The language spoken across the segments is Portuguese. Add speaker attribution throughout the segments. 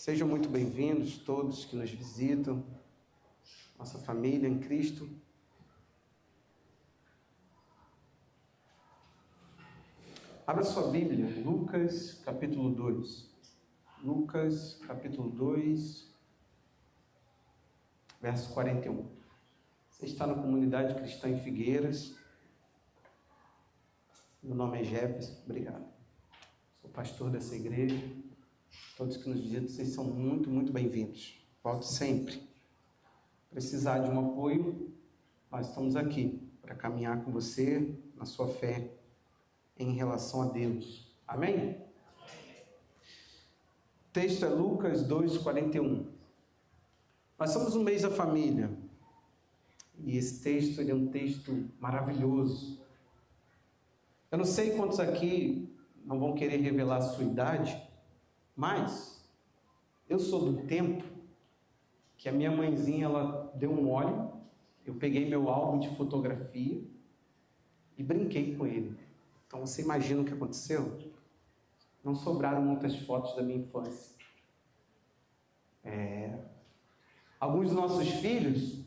Speaker 1: Sejam muito bem-vindos todos que nos visitam, nossa família em Cristo. Abra sua Bíblia, Lucas capítulo 2. Lucas capítulo 2, verso 41. Você está na comunidade cristã em Figueiras. Meu nome é Jefferson, obrigado. Sou pastor dessa igreja. Todos que nos visitam, vocês são muito bem-vindos. Volte sempre. Precisar de um apoio, nós estamos aqui para caminhar com você na sua fé em relação a Deus. Amém? O texto é Lucas 2:41. Nós somos um mês da família. E esse texto ele é um texto maravilhoso. Eu não sei quantos aqui não vão querer revelar a sua idade, mas eu sou do tempo que a minha mãezinha ela deu um mole, eu peguei meu álbum de fotografia e brinquei com ele. Então você imagina o que aconteceu? Não sobraram muitas fotos da minha infância. Alguns dos nossos filhos,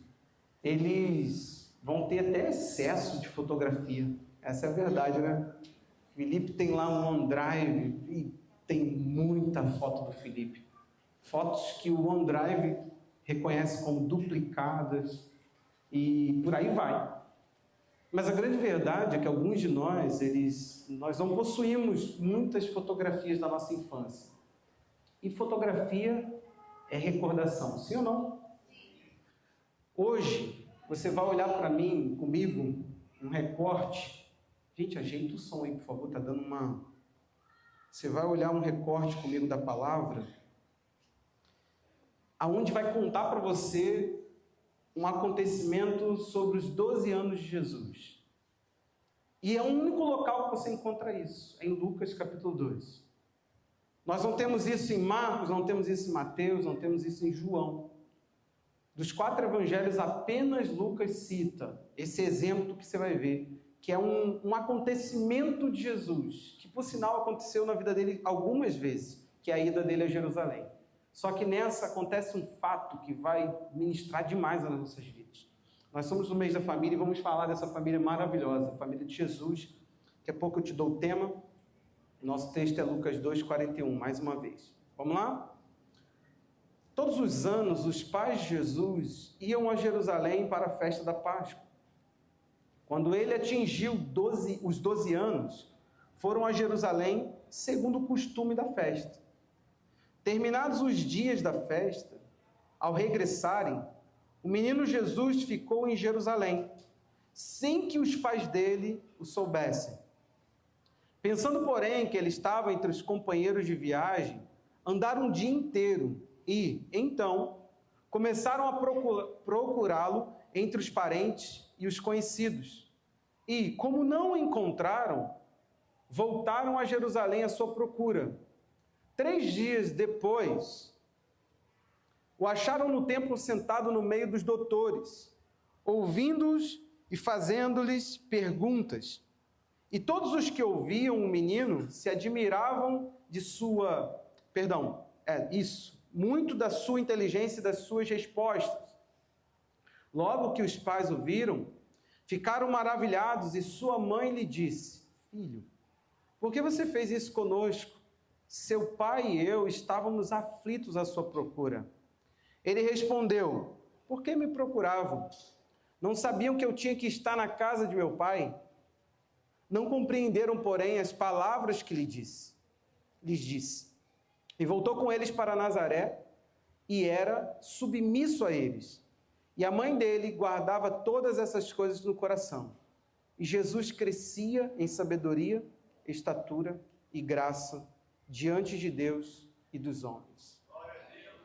Speaker 1: eles vão ter até excesso de fotografia. Essa é a verdade, né? Felipe tem lá um OneDrive e tem muita foto do Felipe. Fotos que o OneDrive reconhece como duplicadas e por aí vai. Mas a grande verdade é que alguns de nós não possuímos muitas fotografias da nossa infância. E fotografia é recordação, sim ou não? Hoje, você vai olhar para mim, comigo, um recorte. Gente, ajeita o som aí, por favor, tá dando uma... Você vai olhar um recorte comigo da palavra, aonde vai contar para você um acontecimento sobre os 12 anos de Jesus. E é o único local que você encontra isso, é em Lucas capítulo 2. Nós não temos isso em Marcos, não temos isso em Mateus, não temos isso em João. Dos 4 evangelhos, apenas Lucas cita esse exemplo que você vai ver, que é um acontecimento de Jesus, que por sinal aconteceu na vida dele algumas vezes, que é a ida dele a Jerusalém. Só que nessa acontece um fato que vai ministrar demais nas nossas vidas. Nós somos no mês da família e vamos falar dessa família maravilhosa, a família de Jesus. Daqui a pouco eu te dou o tema. Nosso texto é Lucas 2:41, mais uma vez. Vamos lá? Todos os anos, os pais de Jesus iam a Jerusalém para a festa da Páscoa. Quando ele atingiu os 12 anos, foram a Jerusalém segundo o costume da festa. Terminados os dias da festa, ao regressarem, o menino Jesus ficou em Jerusalém, sem que os pais dele o soubessem. Pensando, porém, que ele estava entre os companheiros de viagem, andaram um dia inteiro e, então, começaram a procurá-lo entre os parentes e os conhecidos. E, como não o encontraram, voltaram a Jerusalém à sua procura. 3 dias depois, o acharam no templo sentado no meio dos doutores, ouvindo-os e fazendo-lhes perguntas. E todos os que ouviam o menino se admiravam muito da sua inteligência e das suas respostas. Logo que os pais o viram, ficaram maravilhados e sua mãe lhe disse: Filho, por que você fez isso conosco? Seu pai e eu estávamos aflitos à sua procura. Ele respondeu: Por que me procuravam? Não sabiam que eu tinha que estar na casa de meu pai? Não compreenderam, porém, as palavras que lhes disse. E voltou com eles para Nazaré e era submisso a eles. E a mãe dele guardava todas essas coisas no coração. E Jesus crescia em sabedoria, estatura e graça diante de Deus e dos homens.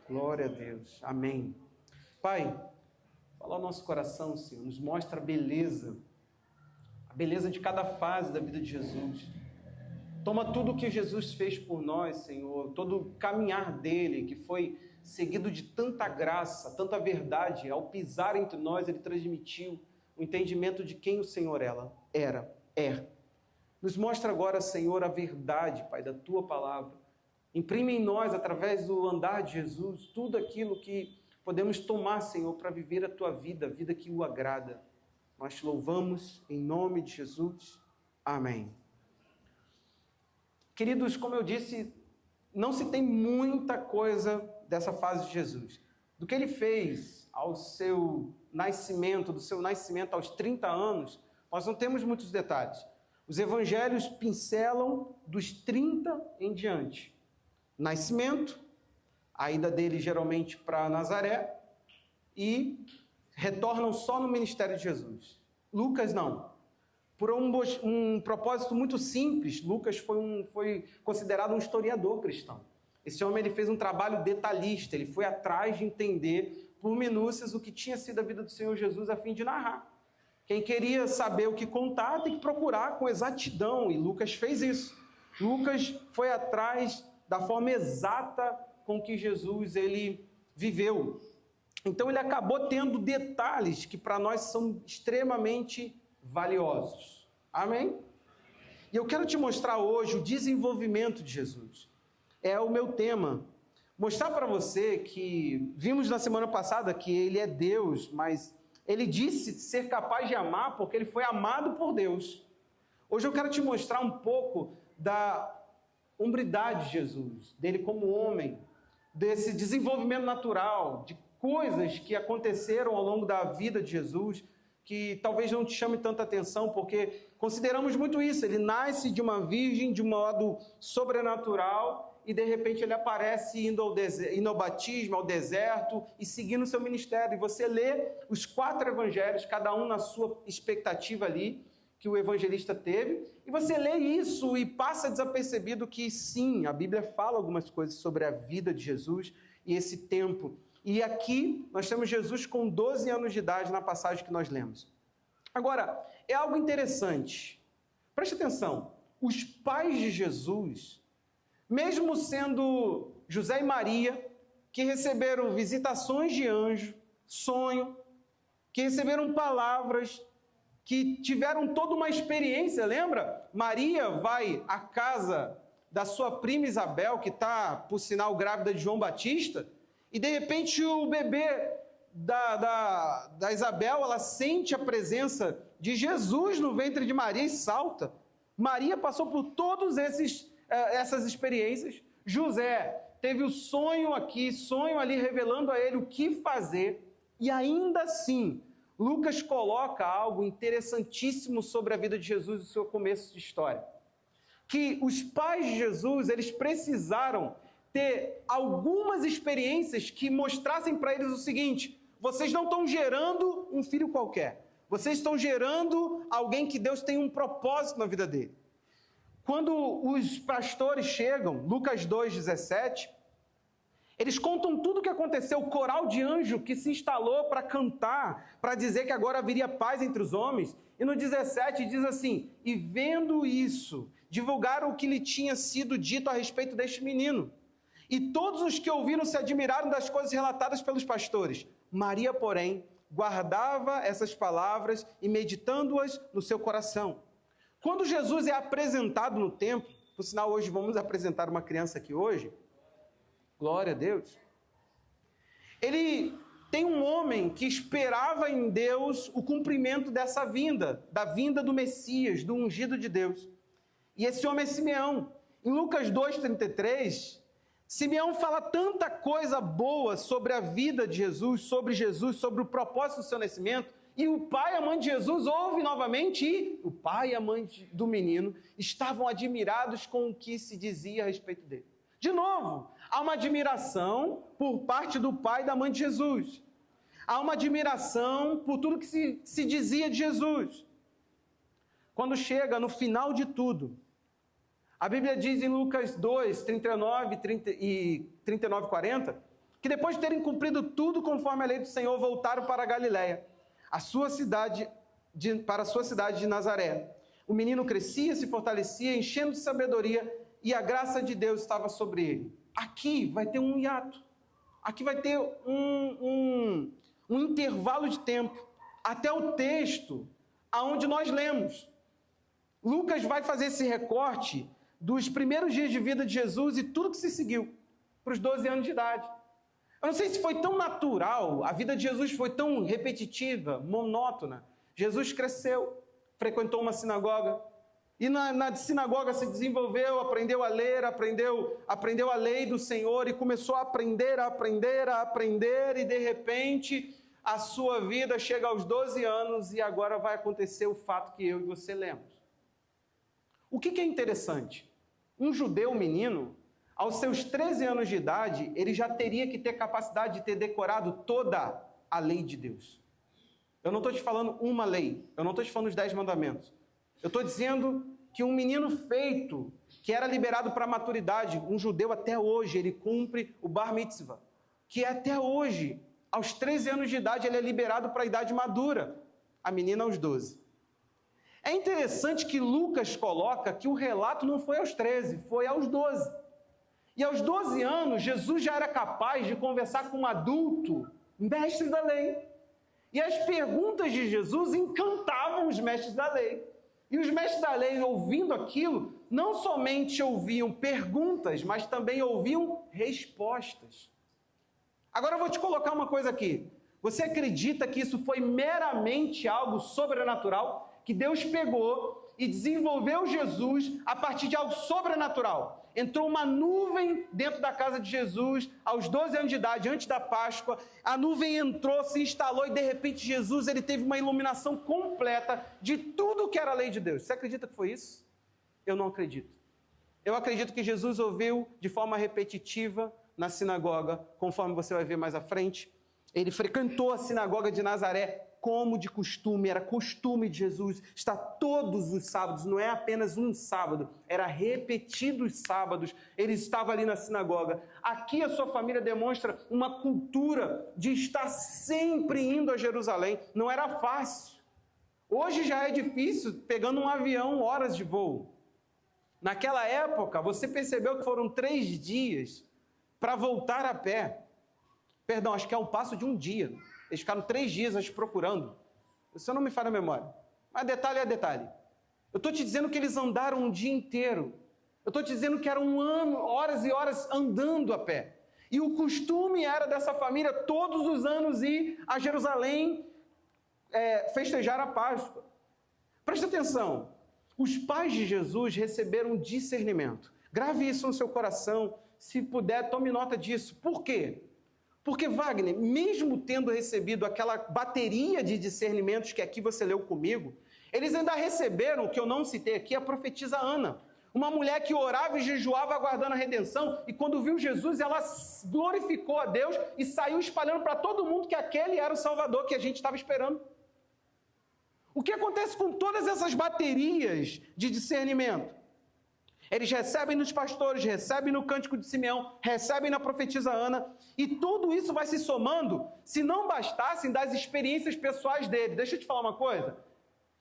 Speaker 1: Glória a Deus. Amém. Pai, fala ao nosso coração, Senhor, nos mostra a beleza de cada fase da vida de Jesus. Toma tudo o que Jesus fez por nós, Senhor, todo o caminhar dele, que foi seguido de tanta graça, tanta verdade. Ao pisar entre nós, ele transmitiu o entendimento de quem o Senhor é. Nos mostra agora, Senhor, a verdade, Pai, da Tua palavra, Imprime em nós, através do andar de Jesus, tudo aquilo que podemos tomar, Senhor, para viver a Tua vida, a vida que o agrada. Nós te louvamos em nome de Jesus. Amém. Queridos, como eu disse, não se tem muita coisa dessa fase de Jesus. Do que ele fez ao seu nascimento, do seu nascimento aos 30 anos, nós não temos muitos detalhes. Os evangelhos pincelam dos 30 em diante. Nascimento, a ida dele geralmente para Nazaré, e retornam só no ministério de Jesus. Lucas não. Por um propósito muito simples, Lucas foi considerado um historiador cristão. Esse homem ele fez um trabalho detalhista, ele foi atrás de entender por minúcias o que tinha sido a vida do Senhor Jesus a fim de narrar. Quem queria saber o que contar tem que procurar com exatidão, e Lucas fez isso. Lucas foi atrás da forma exata com que Jesus ele viveu. Então ele acabou tendo detalhes que para nós são extremamente valiosos. Amém? E eu quero te mostrar hoje o desenvolvimento de Jesus. É o meu tema. Mostrar para você que vimos na semana passada que ele é Deus, mas ele disse ser capaz de amar porque ele foi amado por Deus. Hoje eu quero te mostrar um pouco da hombridade de Jesus, dele como homem, desse desenvolvimento natural, de coisas que aconteceram ao longo da vida de Jesus, que talvez não te chame tanta atenção, porque consideramos muito isso. Ele nasce de uma virgem de um modo sobrenatural e de repente ele aparece indo ao batismo, ao deserto e seguindo o seu ministério. E você lê os 4 evangelhos, cada um na sua expectativa ali, que o evangelista teve, e você lê isso e passa desapercebido que sim, a Bíblia fala algumas coisas sobre a vida de Jesus e esse tempo. E aqui nós temos Jesus com 12 anos de idade na passagem que nós lemos. Agora, é algo interessante. Preste atenção. Os pais de Jesus, mesmo sendo José e Maria, que receberam visitações de anjo, sonho, que receberam palavras, que tiveram toda uma experiência, lembra? Maria vai à casa da sua prima Isabel, que está, por sinal, grávida de João Batista, e de repente o bebê da Isabel, ela sente a presença de Jesus no ventre de Maria e salta. Maria passou por todas essas experiências. José teve o sonho aqui, sonho ali, revelando a ele o que fazer. E ainda assim, Lucas coloca algo interessantíssimo sobre a vida de Jesus e o seu começo de história. Que os pais de Jesus, eles precisaram ter algumas experiências que mostrassem para eles o seguinte: vocês não estão gerando um filho qualquer, vocês estão gerando alguém que Deus tem um propósito na vida dele. Quando os pastores chegam, Lucas 2,17, eles contam tudo o que aconteceu, o coral de anjo que se instalou para cantar, para dizer que agora haveria paz entre os homens. E no 17 diz assim: e vendo isso, divulgaram o que lhe tinha sido dito a respeito deste menino. E todos os que ouviram se admiraram das coisas relatadas pelos pastores. Maria, porém, guardava essas palavras e meditando-as no seu coração. Quando Jesus é apresentado no templo, por sinal, hoje vamos apresentar uma criança aqui hoje, glória a Deus, ele tem um homem que esperava em Deus o cumprimento dessa vinda, da vinda do Messias, do ungido de Deus. E esse homem é Simeão. Em Lucas 2,33, Simeão fala tanta coisa boa sobre a vida de Jesus, sobre o propósito do seu nascimento, e o pai e a mãe de Jesus ouvem novamente, e o pai e a mãe do menino estavam admirados com o que se dizia a respeito dele. De novo, há uma admiração por parte do pai e da mãe de Jesus. Há uma admiração por tudo que se dizia de Jesus. Quando chega no final de tudo, a Bíblia diz em Lucas 2, 39 e 40, que depois de terem cumprido tudo conforme a lei do Senhor, voltaram para a Galiléia, para a sua cidade de Nazaré. O menino crescia, se fortalecia, enchendo de sabedoria, e a graça de Deus estava sobre ele. Aqui vai ter um hiato. Aqui vai ter um intervalo de tempo até o texto aonde nós lemos. Lucas vai fazer esse recorte dos primeiros dias de vida de Jesus e tudo que se seguiu para os 12 anos de idade. Eu não sei se foi tão natural, a vida de Jesus foi tão repetitiva, monótona. Jesus cresceu, frequentou uma sinagoga, e na sinagoga se desenvolveu, aprendeu a ler, aprendeu a lei do Senhor e começou a aprender, e de repente a sua vida chega aos 12 anos e agora vai acontecer o fato que eu e você lemos. O que é interessante? Um judeu menino, aos seus 13 anos de idade, ele já teria que ter capacidade de ter decorado toda a lei de Deus. Eu não estou te falando uma lei, eu não estou te falando os 10 mandamentos. Eu estou dizendo que um menino feito, que era liberado para a maturidade, um judeu até hoje, ele cumpre o bar mitzvah, que até hoje, aos 13 anos de idade, ele é liberado para a idade madura, a menina aos 12. É interessante que Lucas coloca que o relato não foi aos 13, foi aos 12. E aos 12 anos, Jesus já era capaz de conversar com um adulto, mestre da lei. E as perguntas de Jesus encantavam os mestres da lei. E os mestres da lei, ouvindo aquilo, não somente ouviam perguntas, mas também ouviam respostas. Agora eu vou te colocar uma coisa aqui. Você acredita que isso foi meramente algo sobrenatural? Que Deus pegou e desenvolveu Jesus a partir de algo sobrenatural? Entrou uma nuvem dentro da casa de Jesus, aos 12 anos de idade, antes da Páscoa. A nuvem entrou, se instalou e de repente Jesus ele teve uma iluminação completa de tudo que era a lei de Deus. Você acredita que foi isso? Eu não acredito. Eu acredito que Jesus ouviu de forma repetitiva na sinagoga, conforme você vai ver mais à frente. Ele frequentou a sinagoga de Nazaré como de costume, era costume de Jesus estar todos os sábados, não é apenas um sábado, era repetidos sábados, ele estava ali na sinagoga. Aqui a sua família demonstra uma cultura de estar sempre indo a Jerusalém, não era fácil. Hoje já é difícil, pegando um avião, horas de voo. Naquela época, você percebeu que foram 3 dias para voltar a pé. Perdão, acho que é um passo de um dia. Eles ficaram 3 dias procurando. Isso não me falha a memória. Mas detalhe é detalhe. Eu estou te dizendo que eles andaram um dia inteiro. Eu estou te dizendo que eram horas e horas andando a pé. E o costume era dessa família todos os anos ir a Jerusalém festejar a Páscoa. Presta atenção. Os pais de Jesus receberam discernimento. Grave isso no seu coração. Se puder, tome nota disso. Por quê? Porque Wagner, mesmo tendo recebido aquela bateria de discernimentos que aqui você leu comigo, eles ainda receberam, o que eu não citei aqui, a profetisa Ana. Uma mulher que orava e jejuava aguardando a redenção, e quando viu Jesus, ela glorificou a Deus e saiu espalhando para todo mundo que aquele era o Salvador que a gente estava esperando. O que acontece com todas essas baterias de discernimento? Eles recebem nos pastores, recebem no cântico de Simeão, recebem na profetisa Ana, e tudo isso vai se somando, se não bastassem das experiências pessoais dele. Deixa eu te falar uma coisa.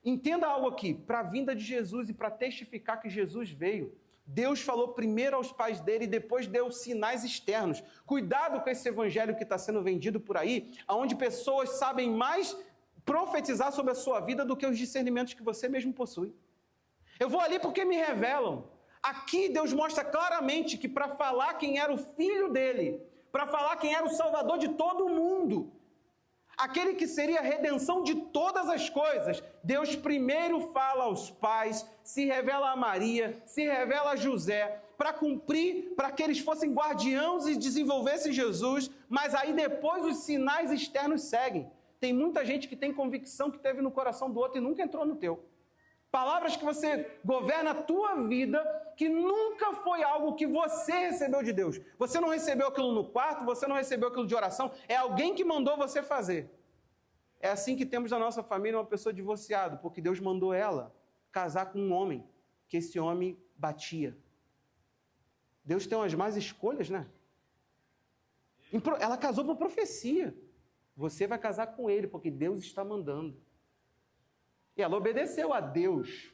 Speaker 1: Entenda algo aqui. Para a vinda de Jesus e para testificar que Jesus veio, Deus falou primeiro aos pais dele e depois deu sinais externos. Cuidado com esse evangelho que está sendo vendido por aí, onde pessoas sabem mais profetizar sobre a sua vida do que os discernimentos que você mesmo possui. Eu vou ali porque me revelam. Aqui Deus mostra claramente que para falar quem era o filho dele, para falar quem era o salvador de todo mundo, aquele que seria a redenção de todas as coisas, Deus primeiro fala aos pais, se revela a Maria, se revela a José, para cumprir, para que eles fossem guardiãos e desenvolvessem Jesus, mas aí depois os sinais externos seguem. Tem muita gente que tem convicção que teve no coração do outro e nunca entrou no teu. Palavras que você governa a tua vida, que nunca foi algo que você recebeu de Deus. Você não recebeu aquilo no quarto, você não recebeu aquilo de oração, é alguém que mandou você fazer. É assim que temos na nossa família uma pessoa divorciada, porque Deus mandou ela casar com um homem, que esse homem batia. Deus tem umas más escolhas, né? Ela casou por profecia. Você vai casar com ele, porque Deus está mandando. E ela obedeceu a Deus.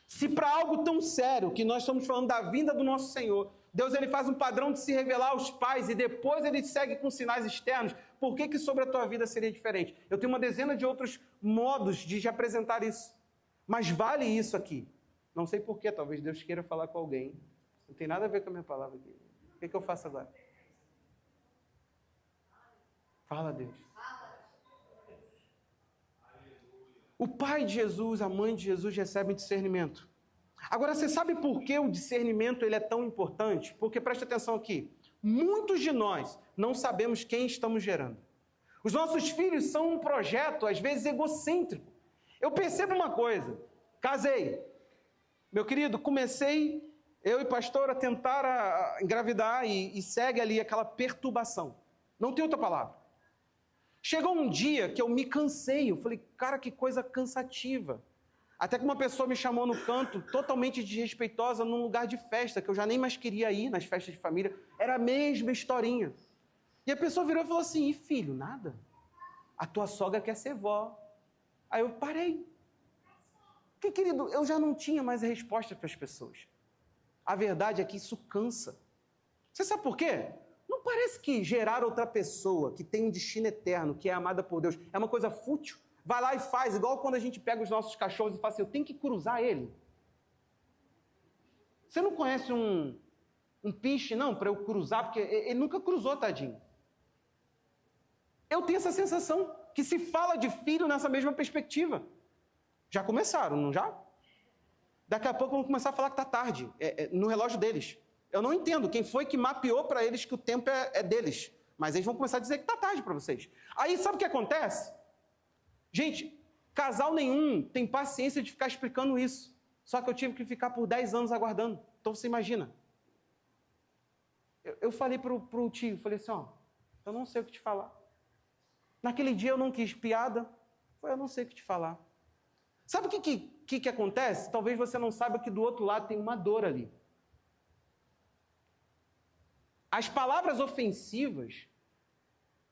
Speaker 1: Se para algo tão sério, que nós estamos falando da vinda do nosso Senhor, Deus ele faz um padrão de se revelar aos pais e depois ele segue com sinais externos, por que sobre a tua vida seria diferente? Eu tenho uma dezena de outros modos de apresentar isso, mas vale isso aqui. Não sei porquê, talvez Deus queira falar com alguém. Não tem nada a ver com a minha palavra aqui. O que eu faço agora? Fala, Deus. O pai de Jesus, a mãe de Jesus recebem discernimento. Agora, você sabe por que o discernimento ele é tão importante? Porque, preste atenção aqui, muitos de nós não sabemos quem estamos gerando. Os nossos filhos são um projeto, às vezes, egocêntrico. Eu percebo uma coisa, casei. Meu querido, comecei, eu e pastor, a tentar engravidar e segue ali aquela perturbação. Não tem outra palavra. Chegou um dia que eu me cansei, eu falei, cara, que coisa cansativa. Até que uma pessoa me chamou no canto, totalmente desrespeitosa, num lugar de festa, que eu já nem mais queria ir nas festas de família. Era a mesma historinha. E a pessoa virou e falou assim, e filho, nada? A tua sogra quer ser vó. Aí eu parei. Porque, querido, eu já não tinha mais a resposta para as pessoas. A verdade é que isso cansa. Você sabe por quê? Não parece que gerar outra pessoa que tem um destino eterno, que é amada por Deus, é uma coisa fútil? Vai lá e faz, igual quando a gente pega os nossos cachorros e fala assim, eu tenho que cruzar ele. Você não conhece um pinche, não, para eu cruzar, porque ele nunca cruzou, tadinho. Eu tenho essa sensação que se fala de filho nessa mesma perspectiva. Já começaram, não já? Daqui a pouco vão começar a falar que está tarde, no relógio deles. Eu não entendo quem foi que mapeou para eles que o tempo é deles. Mas eles vão começar a dizer que está tarde para vocês. Aí sabe o que acontece? Gente, casal nenhum tem paciência de ficar explicando isso. Só que eu tive que ficar por 10 anos aguardando. Então você imagina. Eu falei para o tio, falei assim, ó, eu não sei o que te falar. Naquele dia eu não quis piada, eu não sei o que te falar. Sabe o que acontece? Talvez você não saiba que do outro lado tem uma dor ali. As palavras ofensivas,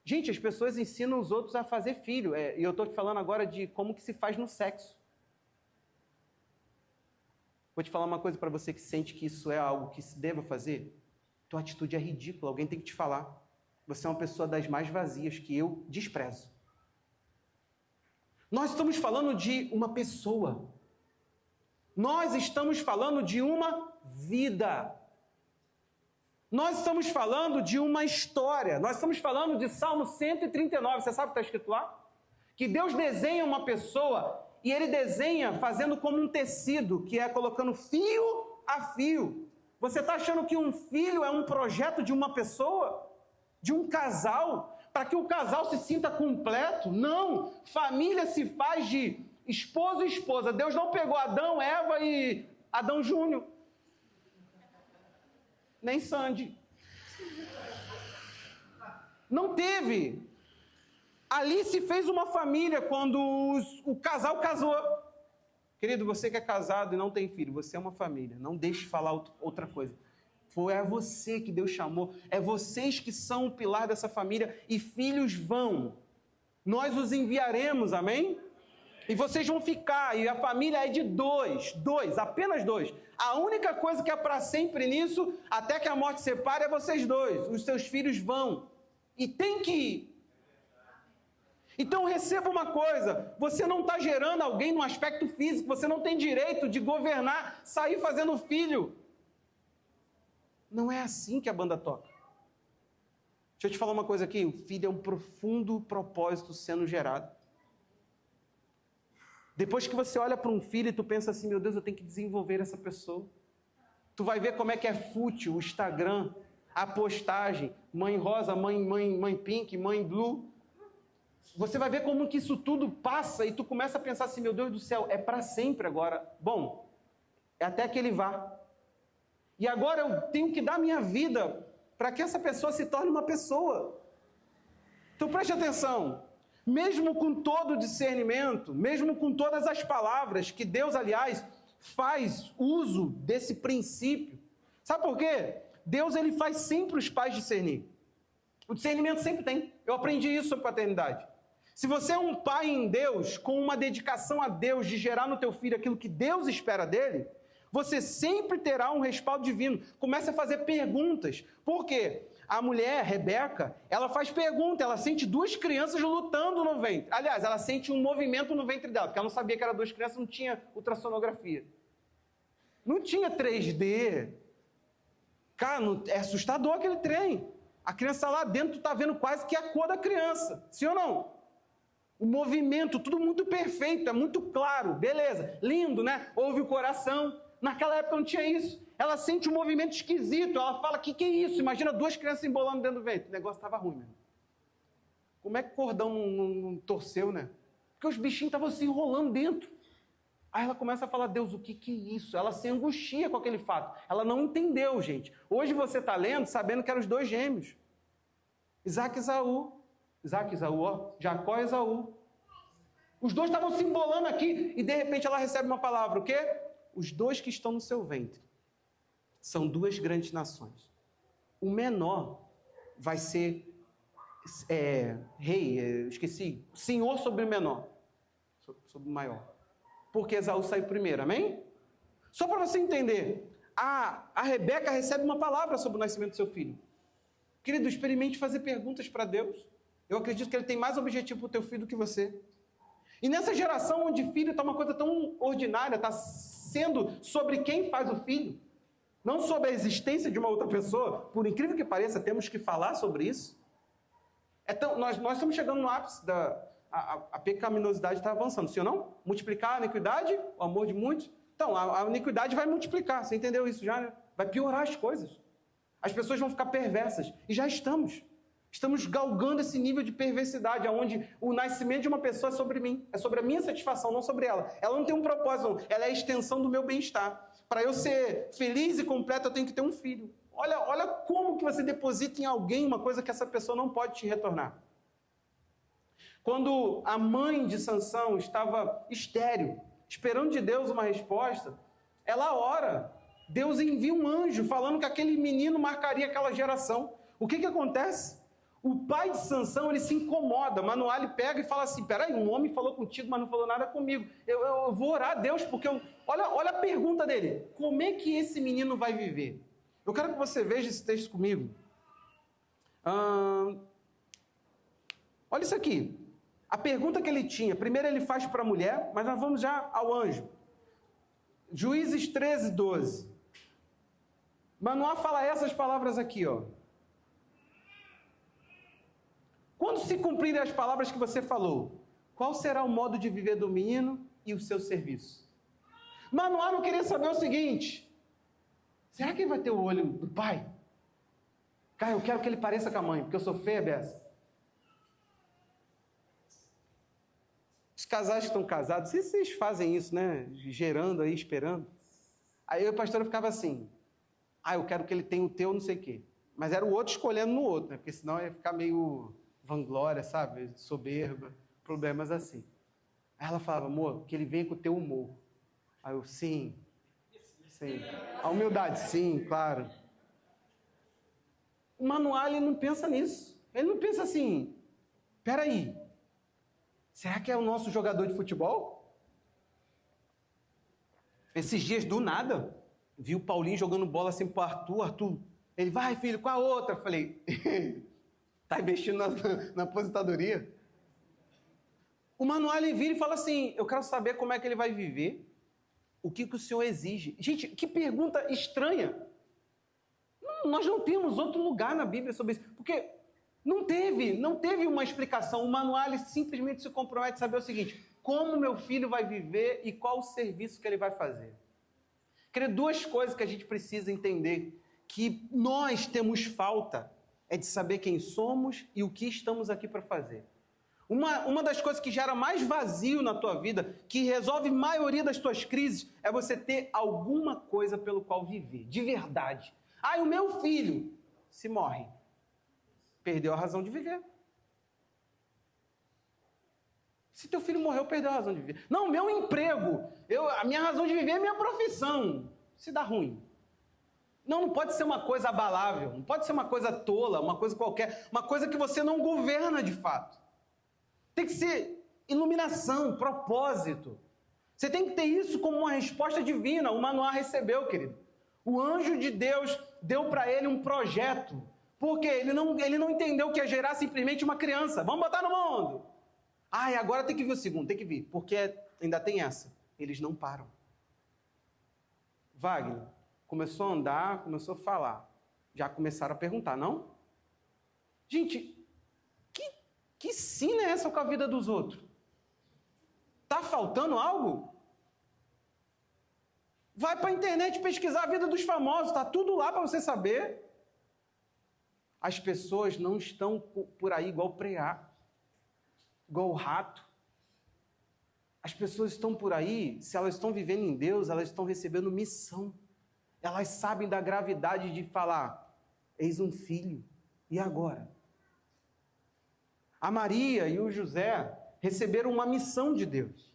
Speaker 1: gente, as pessoas ensinam os outros a fazer filho. E eu estou te falando agora de como que se faz no sexo. Vou te falar uma coisa para você que sente que isso é algo que se deva fazer. Tua atitude é ridícula, alguém tem que te falar. Você é uma pessoa das mais vazias que eu desprezo. Nós estamos falando de uma pessoa. Nós estamos falando de uma vida. Nós estamos falando de uma história. Nós estamos falando de Salmo 139. Você sabe o que está escrito lá? Que Deus desenha uma pessoa e Ele desenha fazendo como um tecido, que é colocando fio a fio. Você está achando que um filho é um projeto de uma pessoa? De um casal? Para que o casal se sinta completo? Não! Família se faz de esposo e esposa. Deus não pegou Adão, Eva e Adão Júnior. Nem Sandy. Não teve. Ali se fez uma família quando o casal casou. Querido, você que é casado e não tem filho, você é uma família. Não deixe de falar outra coisa. É você que Deus chamou. É vocês que são o pilar dessa família. E filhos vão. Nós os enviaremos, amém? E vocês vão ficar. E a família é de dois, apenas dois. A única coisa que é para sempre nisso, até que a morte separe, é vocês dois. Os seus filhos vão. E tem que ir. Então receba uma coisa, você não está gerando alguém no aspecto físico, você não tem direito de governar, sair fazendo filho. Não é assim que a banda toca. Deixa eu te falar uma coisa aqui, o filho é um profundo propósito sendo gerado. Depois que você olha para um filho e tu pensa assim, meu Deus, eu tenho que desenvolver essa pessoa. Tu vai ver como é que é fútil o Instagram, a postagem, mãe rosa, mãe pink, mãe blue. Você vai ver como que isso tudo passa e tu começa a pensar assim, meu Deus do céu, é para sempre agora. Bom, é até que ele vá. E agora eu tenho que dar minha vida para que essa pessoa se torne uma pessoa. Então preste atenção. Mesmo com todo o discernimento, mesmo com todas as palavras, que Deus, aliás, faz uso desse princípio. Sabe por quê? Deus, ele faz sempre os pais discernir. O discernimento sempre tem. Eu aprendi isso sobre paternidade. Se você é um pai em Deus, com uma dedicação a Deus, de gerar no teu filho aquilo que Deus espera dele, você sempre terá um respaldo divino. Comece a fazer perguntas. Por quê? A mulher, Rebeca, ela faz pergunta, ela sente duas crianças lutando no ventre. Aliás, ela sente um movimento no ventre dela, porque ela não sabia que eram duas crianças, não tinha ultrassonografia. Não tinha 3D. Cara, é assustador aquele trem. A criança lá dentro, tu tá vendo quase que a cor da criança. Sim ou não? O movimento, tudo muito perfeito, é muito claro. Beleza, lindo, né? Ouve o coração. Naquela época não tinha isso. Ela sente um movimento esquisito. Ela fala, que é isso? Imagina duas crianças embolando dentro do ventre. O negócio estava ruim, mesmo. Como é que o cordão não torceu, né? Porque os bichinhos estavam se enrolando dentro. Aí ela começa a falar, Deus, o que é isso? Ela se angustia com aquele fato. Ela não entendeu, gente. Hoje você está lendo sabendo que eram os dois gêmeos. Isaac e Esaú. Isaac e Esaú, ó. Jacó e Esaú. Os dois estavam se embolando aqui e de repente ela recebe uma palavra. O quê? Os dois que estão no seu ventre são duas grandes nações. O menor vai ser rei, esqueci, senhor sobre o menor, sobre o maior. Porque Esaú saiu primeiro, amém? Só para você entender, a Rebeca recebe uma palavra sobre o nascimento do seu filho. Querido, experimente fazer perguntas para Deus. Eu acredito que Ele tem mais objetivo para o teu filho do que você. E nessa geração onde filho está uma coisa tão ordinária, está sendo sobre quem faz o filho, não sobre a existência de uma outra pessoa, por incrível que pareça, temos que falar sobre isso. Nós estamos chegando no ápice a pecaminosidade está avançando, sim ou não? Multiplicar a iniquidade, o amor de muitos. Então, a iniquidade vai multiplicar, você entendeu isso já, né? Vai piorar as coisas. As pessoas vão ficar perversas, e já estamos. Estamos galgando esse nível de perversidade, onde o nascimento de uma pessoa é sobre mim, é sobre a minha satisfação, não sobre ela. Ela não tem um propósito, não. Ela é a extensão do meu bem-estar. Para eu ser feliz e completo, eu tenho que ter um filho. Olha como que você deposita em alguém uma coisa que essa pessoa não pode te retornar. Quando a mãe de Sansão estava estéril, esperando de Deus uma resposta, ela ora. Deus envia um anjo falando que aquele menino marcaria aquela geração. O que acontece? O pai de Sansão, ele se incomoda. Manoá, ele pega e fala assim, peraí, um homem falou contigo, mas não falou nada comigo. Eu vou orar a Deus, porque olha a pergunta dele. Como é que esse menino vai viver? Eu quero que você veja esse texto comigo. Olha isso aqui. A pergunta que ele tinha, primeiro ele faz para a mulher, mas nós vamos já ao anjo. Juízes 13, 12. Manoá fala essas palavras aqui, ó. Quando se cumprirem as palavras que você falou, qual será o modo de viver do menino e o seu serviço? Manoá não queria saber o seguinte, será que ele vai ter o olho do pai? Cara, eu quero que ele pareça com a mãe, porque eu sou feia, Bessa. Os casais que estão casados, se vocês fazem isso, né? Gerando aí, esperando. Aí o pastor ficava assim, eu quero que ele tenha o teu não sei o quê. Mas era o outro escolhendo no outro, né? Porque senão ia ficar meio vanglória, sabe? Soberba, problemas assim. Aí ela falava, amor, que ele venha com o teu humor. Aí eu, sim. A humildade, sim, claro. O Manoá, ele não pensa nisso. Ele não pensa assim, peraí, será que é o nosso jogador de futebol? Esses dias, do nada, vi o Paulinho jogando bola assim pro Arthur, ele, vai filho, com a outra. Eu falei, tá investindo na aposentadoria? O Manoá, ele vira e fala assim, eu quero saber como é que ele vai viver, o que o Senhor exige. Gente, que pergunta estranha. Nós não temos outro lugar na Bíblia sobre isso, porque não teve uma explicação. O Manoá, ele simplesmente se compromete a saber o seguinte, como meu filho vai viver e qual o serviço que ele vai fazer. Querido, duas coisas que a gente precisa entender, que nós temos falta, é de saber quem somos e o que estamos aqui para fazer. Uma das coisas que gera mais vazio na tua vida, que resolve a maioria das tuas crises, é você ter alguma coisa pelo qual viver, de verdade. O meu filho se morre. Perdeu a razão de viver. Se teu filho morreu, perdeu a razão de viver. Não, meu emprego, a minha razão de viver é minha profissão. Se dá ruim. Não pode ser uma coisa abalável, não pode ser uma coisa tola, uma coisa qualquer, uma coisa que você não governa de fato. Tem que ser iluminação, propósito. Você tem que ter isso como uma resposta divina. O Manoá recebeu, querido. O anjo de Deus deu para ele um projeto. Porque ele não entendeu que ia gerar simplesmente uma criança. Vamos botar no mundo. E agora tem que vir o segundo, tem que vir. Porque ainda tem essa. Eles não param. Wagner, começou a andar, começou a falar. Já começaram a perguntar, não? Gente, que sina é essa com a vida dos outros? Tá faltando algo? Vai para a internet pesquisar a vida dos famosos, tá tudo lá para você saber. As pessoas não estão por aí igual preá, igual o rato. As pessoas estão por aí, se elas estão vivendo em Deus, elas estão recebendo missão. Elas sabem da gravidade de falar, eis um filho, e agora? A Maria e o José receberam uma missão de Deus.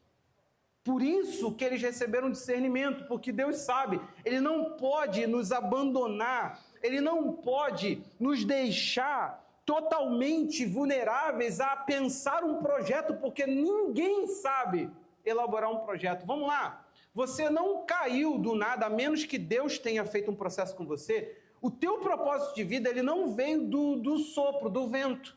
Speaker 1: Por isso que eles receberam discernimento, porque Deus sabe, Ele não pode nos abandonar, Ele não pode nos deixar totalmente vulneráveis a pensar um projeto, porque ninguém sabe elaborar um projeto. Vamos lá, você não caiu do nada, a menos que Deus tenha feito um processo com você. O teu propósito de vida, ele não veio do sopro, do vento.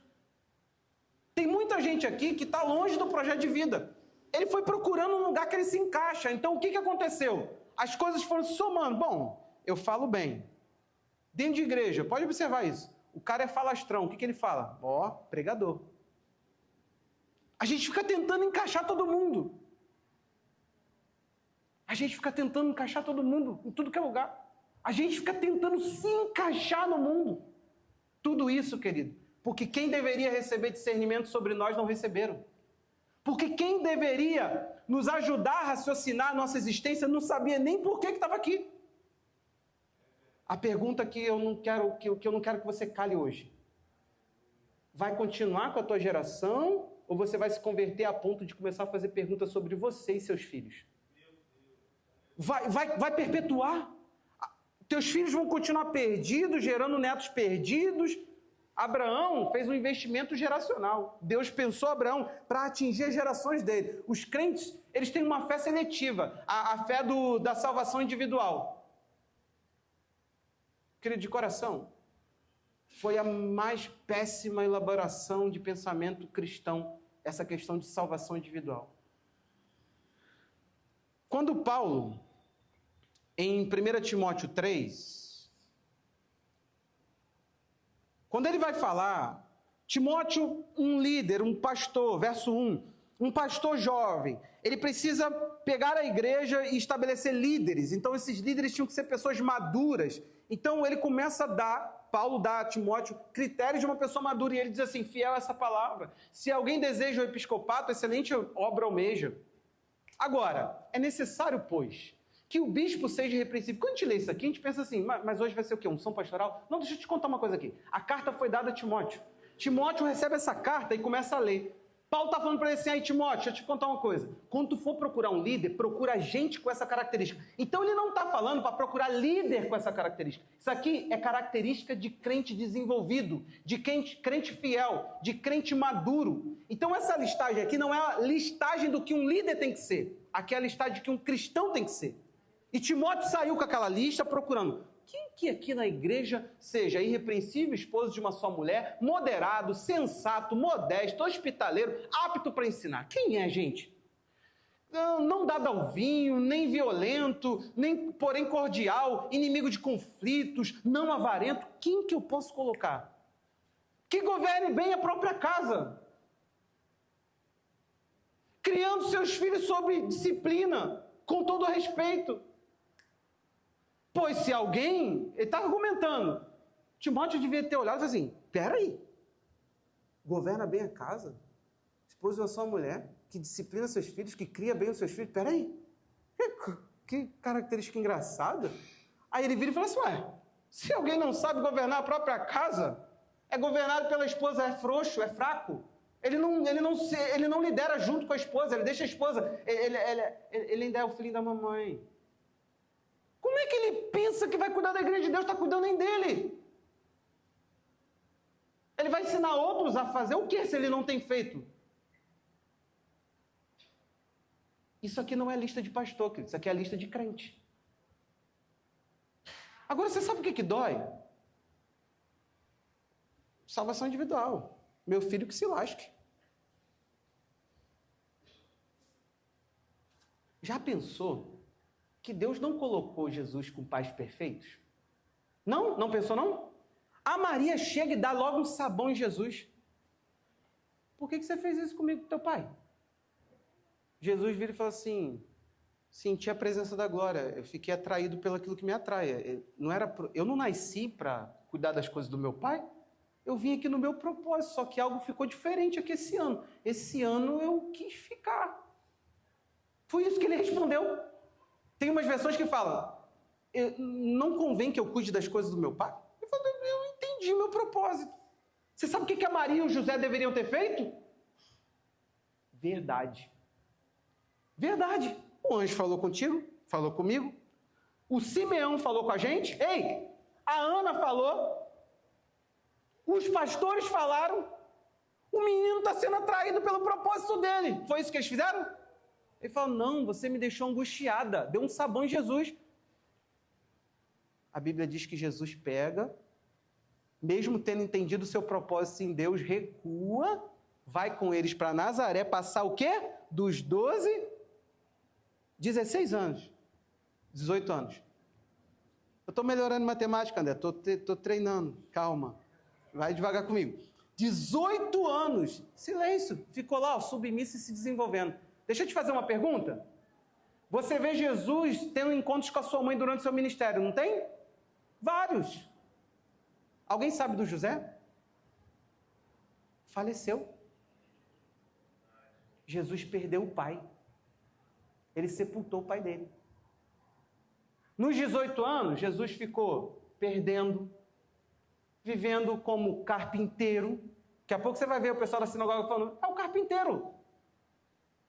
Speaker 1: Tem muita gente aqui que está longe do projeto de vida. Ele foi procurando um lugar que ele se encaixa. Então, o que aconteceu? As coisas foram se somando. Bom, eu falo bem. Dentro de igreja, pode observar isso. O cara é falastrão. O que ele fala? Pregador. A gente fica tentando encaixar todo mundo. A gente fica tentando encaixar todo mundo em tudo que é lugar. A gente fica tentando se encaixar no mundo. Tudo isso, querido, porque quem deveria receber discernimento sobre nós não receberam. Porque quem deveria nos ajudar a raciocinar a nossa existência não sabia nem por que estava aqui. A pergunta que eu não quero que você cale hoje. Vai continuar com a tua geração ou você vai se converter a ponto de começar a fazer perguntas sobre você e seus filhos? Vai perpetuar? Teus filhos vão continuar perdidos, gerando netos perdidos. Abraão fez um investimento geracional. Deus pensou Abraão para atingir as gerações dele. Os crentes, eles têm uma fé seletiva, a fé da salvação individual. Querido, de coração, foi a mais péssima elaboração de pensamento cristão, essa questão de salvação individual. Quando Paulo, em 1 Timóteo 3, quando ele vai falar, Timóteo, um líder, um pastor, verso 1, um pastor jovem, ele precisa pegar a igreja e estabelecer líderes. Então, esses líderes tinham que ser pessoas maduras. Então, ele começa a dar, Paulo dá a Timóteo, critérios de uma pessoa madura. E ele diz assim, fiel a essa palavra. Se alguém deseja o episcopato, excelente obra almeja. Agora, é necessário, pois, que o bispo seja irrepreensível. Quando a gente lê isso aqui, a gente pensa assim, mas hoje vai ser o quê? Unção pastoral? Não, deixa eu te contar uma coisa aqui. A carta foi dada a Timóteo. Timóteo recebe essa carta e começa a ler. Paulo está falando para ele assim, aí Timóteo, deixa eu te contar uma coisa. Quando tu for procurar um líder, procura gente com essa característica. Então ele não está falando para procurar líder com essa característica. Isso aqui é característica de crente desenvolvido, de crente fiel, de crente maduro. Então essa listagem aqui não é a listagem do que um líder tem que ser. Aqui é a listagem de que um cristão tem que ser. E Timóteo saiu com aquela lista procurando quem que aqui na igreja seja irrepreensível, esposo de uma só mulher, moderado, sensato, modesto, hospitaleiro, apto para ensinar. Quem é, gente? Não dado ao vinho, nem violento, nem porém cordial, inimigo de conflitos, não avarento. Quem que eu posso colocar? Que governe bem a própria casa. Criando seus filhos sob disciplina, com todo respeito. Pois se alguém, ele está argumentando, Timóteo devia ter olhado e falado assim, peraí, governa bem a casa, esposa de uma só mulher, que disciplina seus filhos, que cria bem os seus filhos, peraí, que característica engraçada. Aí ele vira e fala assim, se alguém não sabe governar a própria casa, é governado pela esposa, é frouxo, é fraco, ele não lidera junto com a esposa, ele deixa a esposa, ele ainda é o filho da mamãe. Como é que ele pensa que vai cuidar da igreja de Deus? Está cuidando nem dele. Ele vai ensinar outros a fazer o que se ele não tem feito? Isso aqui não é lista de pastor, querido. Isso aqui é a lista de crente. Agora, você sabe o que dói? Salvação individual. Meu filho que se lasque. Já pensou que Deus não colocou Jesus com pais perfeitos? Não? Não pensou não? A Maria chega e dá logo um sabão em Jesus. Por que você fez isso comigo com teu pai? Jesus vira e fala assim, senti a presença da glória, eu fiquei atraído pelo aquilo que me atrai. Eu não nasci para cuidar das coisas do meu pai, eu vim aqui no meu propósito, só que algo ficou diferente aqui esse ano. Esse ano eu quis ficar. Foi isso que ele respondeu. Tem umas versões que falam, não convém que eu cuide das coisas do meu pai? Ele falou, eu entendi o meu propósito. Você sabe o que a Maria e o José deveriam ter feito? Verdade. Verdade. O anjo falou contigo, falou comigo. O Simeão falou com a gente. Ei, a Ana falou. Os pastores falaram. O menino está sendo atraído pelo propósito dele. Foi isso que eles fizeram? Ele falou, não, você me deixou angustiada. Deu um sabão em Jesus. A Bíblia diz que Jesus pega, mesmo tendo entendido o seu propósito em Deus, recua, vai com eles para Nazaré, passar o quê? Dos 12, 16 anos, 18 anos. Eu estou melhorando matemática, André, estou treinando, calma, vai devagar comigo. 18 anos, silêncio, ficou lá, submisso e se desenvolvendo. Deixa eu te fazer uma pergunta. Você vê Jesus tendo encontros com a sua mãe durante o seu ministério, não tem? Vários. Alguém sabe do José? Faleceu. Jesus perdeu o pai. Ele sepultou o pai dele. Nos 18 anos, Jesus ficou perdendo, vivendo como carpinteiro. Daqui a pouco você vai ver o pessoal da sinagoga falando, é o carpinteiro.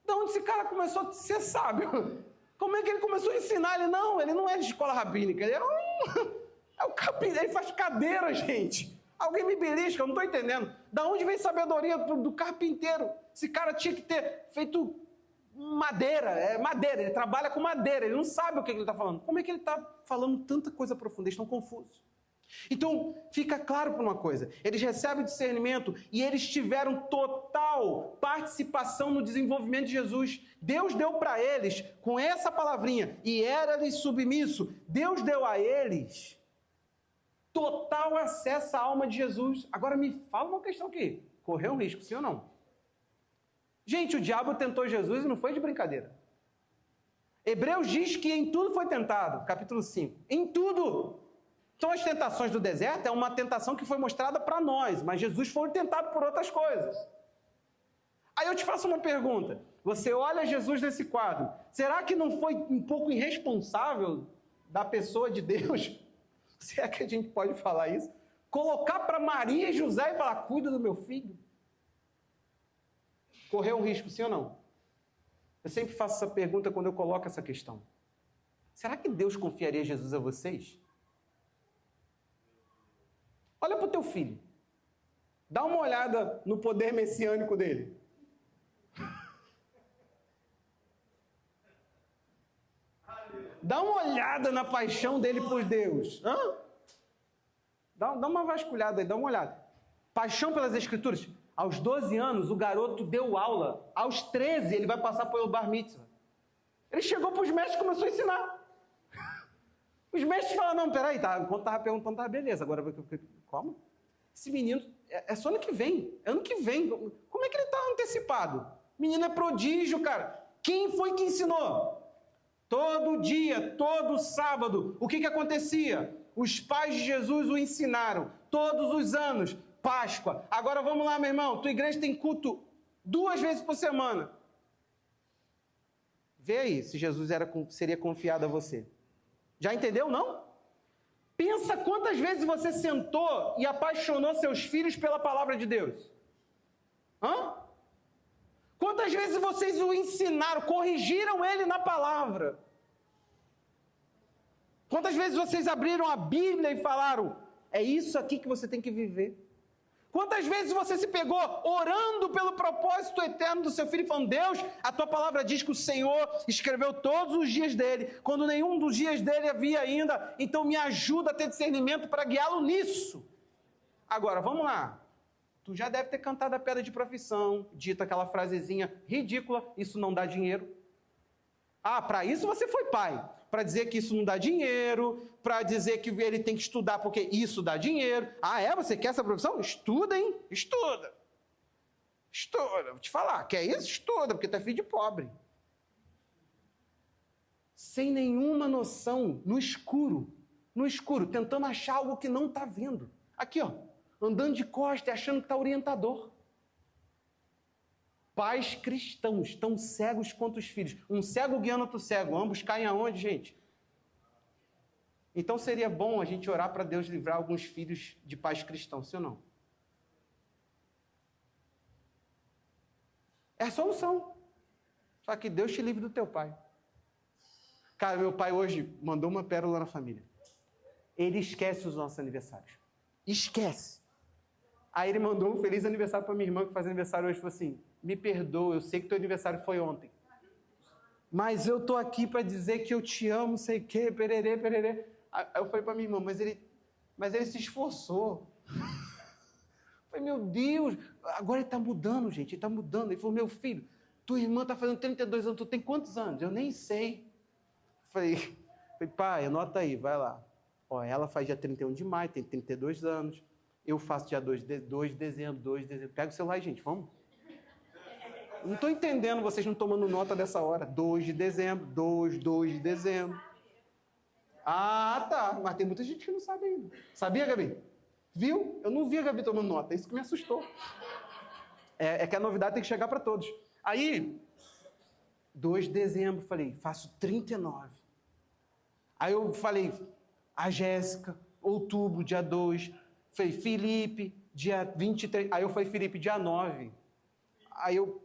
Speaker 1: De onde esse cara começou a ser sábio? Como é que ele começou a ensinar? Ele não é de escola rabínica, ele é o carpinteiro, ele faz cadeira, gente. Alguém me belisca, eu não estou entendendo. Da onde vem sabedoria do carpinteiro? Esse cara tinha que ter feito madeira, ele trabalha com madeira, ele não sabe o que ele está falando. Como é que ele está falando tanta coisa profunda? Eles estão confusos. Então, fica claro para uma coisa, eles recebem discernimento e eles tiveram total participação no desenvolvimento de Jesus. Deus deu para eles, com essa palavrinha, e era-lhes submisso, Deus deu a eles total acesso à alma de Jesus. Agora me fala uma questão aqui, correu um risco, sim ou não? Gente, o diabo tentou Jesus e não foi de brincadeira. Hebreus diz que em tudo foi tentado, capítulo 5, em tudo. Então, as tentações do deserto é uma tentação que foi mostrada para nós, mas Jesus foi tentado por outras coisas. Aí eu te faço uma pergunta. Você olha Jesus nesse quadro, será que não foi um pouco irresponsável da pessoa de Deus? Se é que a gente pode falar isso? Colocar para Maria e José e falar, cuida do meu filho? Correu um risco, sim ou não? Eu sempre faço essa pergunta quando eu coloco essa questão. Será que Deus confiaria Jesus a vocês? Olha para o teu filho. Dá uma olhada no poder messiânico dele. Dá uma olhada na paixão dele por Deus. Hã? Dá uma vasculhada aí, dá uma olhada. Paixão pelas Escrituras. Aos 12 anos, o garoto deu aula. Aos 13, ele vai passar pelo bar mitzvah. Ele chegou para os mestres e começou a ensinar. Os mestres falaram, não, peraí, tá, enquanto estava perguntando, tá, beleza, agora, como? Esse menino, é só ano que vem, como é que ele está antecipado? O menino é prodígio, cara. Quem foi que ensinou? Todo dia, todo sábado, o que acontecia? Os pais de Jesus o ensinaram, todos os anos, Páscoa. Agora vamos lá, meu irmão, tua igreja tem culto 2 vezes por semana. Vê aí se Jesus seria confiado a você. Já entendeu, não? Pensa quantas vezes você sentou e apaixonou seus filhos pela palavra de Deus. Hã? Quantas vezes vocês o ensinaram, corrigiram ele na palavra? Quantas vezes vocês abriram a Bíblia e falaram, é isso aqui que você tem que viver? Quantas vezes você se pegou orando pelo propósito eterno do seu filho, falando, Deus, a tua palavra diz que o Senhor escreveu todos os dias dele, quando nenhum dos dias dele havia ainda, então me ajuda a ter discernimento para guiá-lo nisso. Agora, vamos lá. Tu já deve ter cantado a pedra de profissão, dito aquela frasezinha ridícula, isso não dá dinheiro. Ah, para isso você foi pai. Para dizer que isso não dá dinheiro, para dizer que ele tem que estudar porque isso dá dinheiro. Ah, você quer essa profissão? Estuda, hein? Estuda. Estuda. Vou te falar, quer isso? Estuda, porque tu é filho de pobre. Sem nenhuma noção, no escuro, tentando achar algo que não está vendo. Aqui, ó, andando de costas e achando que está orientador. Pais cristãos, tão cegos quanto os filhos. Um cego guiando outro cego. Ambos caem aonde, gente? Então seria bom a gente orar para Deus livrar alguns filhos de pais cristãos, sim ou não? É a solução. Só que Deus te livre do teu pai. Cara, meu pai hoje mandou uma pérola na família. Ele esquece os nossos aniversários. Esquece. Aí ele mandou um feliz aniversário para minha irmã, que faz aniversário hoje. Falou assim, me perdoa, eu sei que teu aniversário foi ontem. Mas eu tô aqui para dizer que eu te amo, sei o quê, pererê, pererê. Aí eu falei para minha irmã, mas ele se esforçou. Eu falei, meu Deus, agora ele está mudando, gente, ele está mudando. Ele falou, meu filho, tua irmã está fazendo 32 anos, tu tem quantos anos? Eu nem sei. Falei, pai, anota aí, vai lá. Ó, ela faz dia 31 de maio, tem 32 anos. Eu faço dia 2 de dezembro. Pega o celular aí, gente, vamos. Não estou entendendo vocês não tomando nota dessa hora. 2 de dezembro, 2 de dezembro. Ah, tá, mas tem muita gente que não sabe ainda. Sabia, Gabi? Viu? Eu não vi a Gabi tomando nota, é isso que me assustou. É que a novidade tem que chegar para todos. Aí, 2 de dezembro, falei, faço 39. Aí eu falei, a Jéssica, outubro, dia 2. Falei, Felipe, dia 23. Aí eu falei, Felipe, dia 9. Aí eu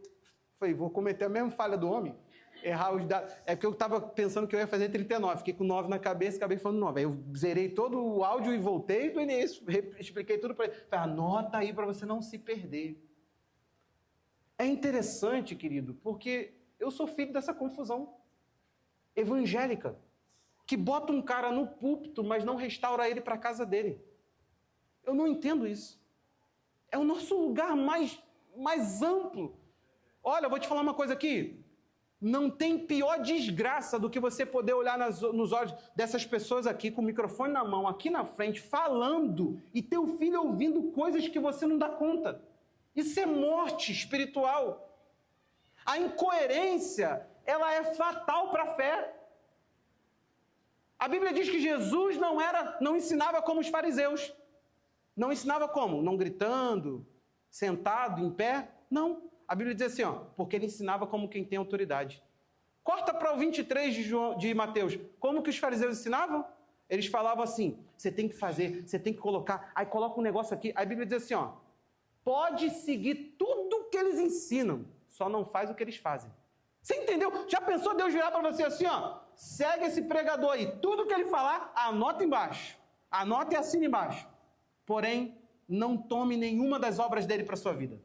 Speaker 1: falei, vou cometer a mesma falha do homem, errar os dados. É porque eu estava pensando que eu ia fazer 39. Fiquei com 9 na cabeça e acabei falando 9. Aí eu zerei todo o áudio e voltei do início, expliquei tudo para ele. Falei, anota aí para você não se perder. É interessante, querido, porque eu sou filho dessa confusão evangélica, que bota um cara no púlpito, mas não restaura ele para a casa dele. Eu não entendo isso. É o nosso lugar mais amplo. Olha, eu vou te falar uma coisa aqui. Não tem pior desgraça do que você poder olhar nos olhos dessas pessoas aqui, com o microfone na mão, aqui na frente, falando, e teu filho ouvindo coisas que você não dá conta. Isso é morte espiritual. A incoerência, ela é fatal para a fé. A Bíblia diz que Jesus não ensinava como os fariseus. Não ensinava como? Não gritando, sentado, em pé? Não. A Bíblia diz assim, porque ele ensinava como quem tem autoridade. Corta para o 23 de Mateus. Como que os fariseus ensinavam? Eles falavam assim, você tem que fazer, você tem que colocar, aí coloca um negócio aqui. Aí a Bíblia diz assim, pode seguir tudo que eles ensinam, só não faz o que eles fazem. Você entendeu? Já pensou Deus virar para você assim, segue esse pregador aí, tudo que ele falar, anota embaixo. Anota e assina embaixo. Porém, não tome nenhuma das obras dele para a sua vida.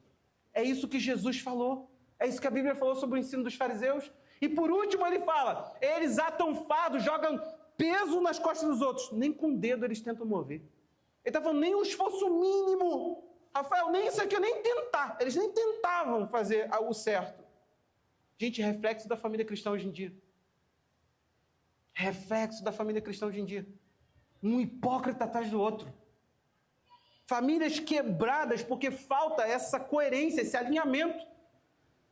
Speaker 1: É isso que Jesus falou. É isso que a Bíblia falou sobre o ensino dos fariseus. E por último ele fala, eles atam fardo, jogam peso nas costas dos outros. Nem com o dedo eles tentam mover. Ele está falando, nem um esforço mínimo. Rafael, nem isso aqui, nem tentar. Eles nem tentavam fazer o certo. Gente, reflexo da família cristã hoje em dia. Reflexo da família cristã hoje em dia. Um hipócrita atrás do outro. Famílias quebradas porque falta essa coerência, esse alinhamento.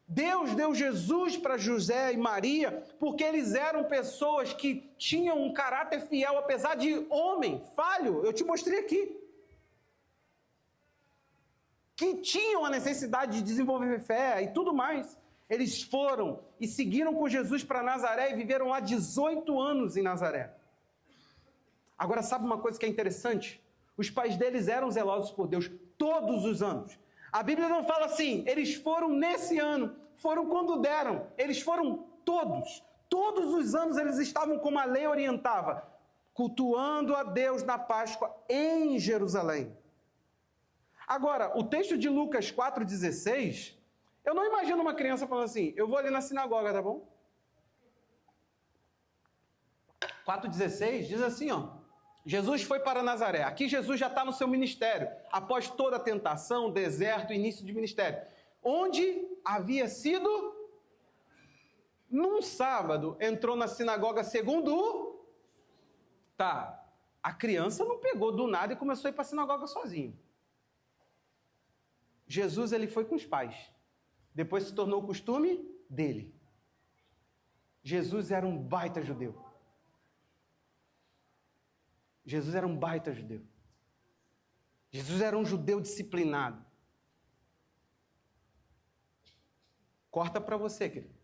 Speaker 1: Deus deu Jesus para José e Maria porque eles eram pessoas que tinham um caráter fiel, apesar de homem, falho, eu te mostrei aqui. Que tinham a necessidade de desenvolver fé e tudo mais. Eles foram e seguiram com Jesus para Nazaré e viveram lá 18 anos em Nazaré. Agora, sabe uma coisa que é interessante? Os pais deles eram zelosos por Deus todos os anos. A Bíblia não fala assim, eles foram nesse ano, foram quando deram. Eles foram todos. Todos os anos eles estavam como a lei orientava, cultuando a Deus na Páscoa em Jerusalém. Agora, o texto de Lucas 4,16, eu não imagino uma criança falando assim, eu vou ali na sinagoga, tá bom? 4,16 diz assim, Jesus foi para Nazaré. Aqui Jesus já está no seu ministério, após toda a tentação, deserto, início de ministério. Onde havia sido Num sábado, entrou na sinagoga segundo o... Tá, a criança não pegou do nada e começou a ir para a sinagoga sozinho. Jesus, ele foi com os pais. Depois se tornou o costume dele. Jesus era um baita judeu. Jesus era um baita judeu. Jesus era um judeu disciplinado. Corta para você, querido.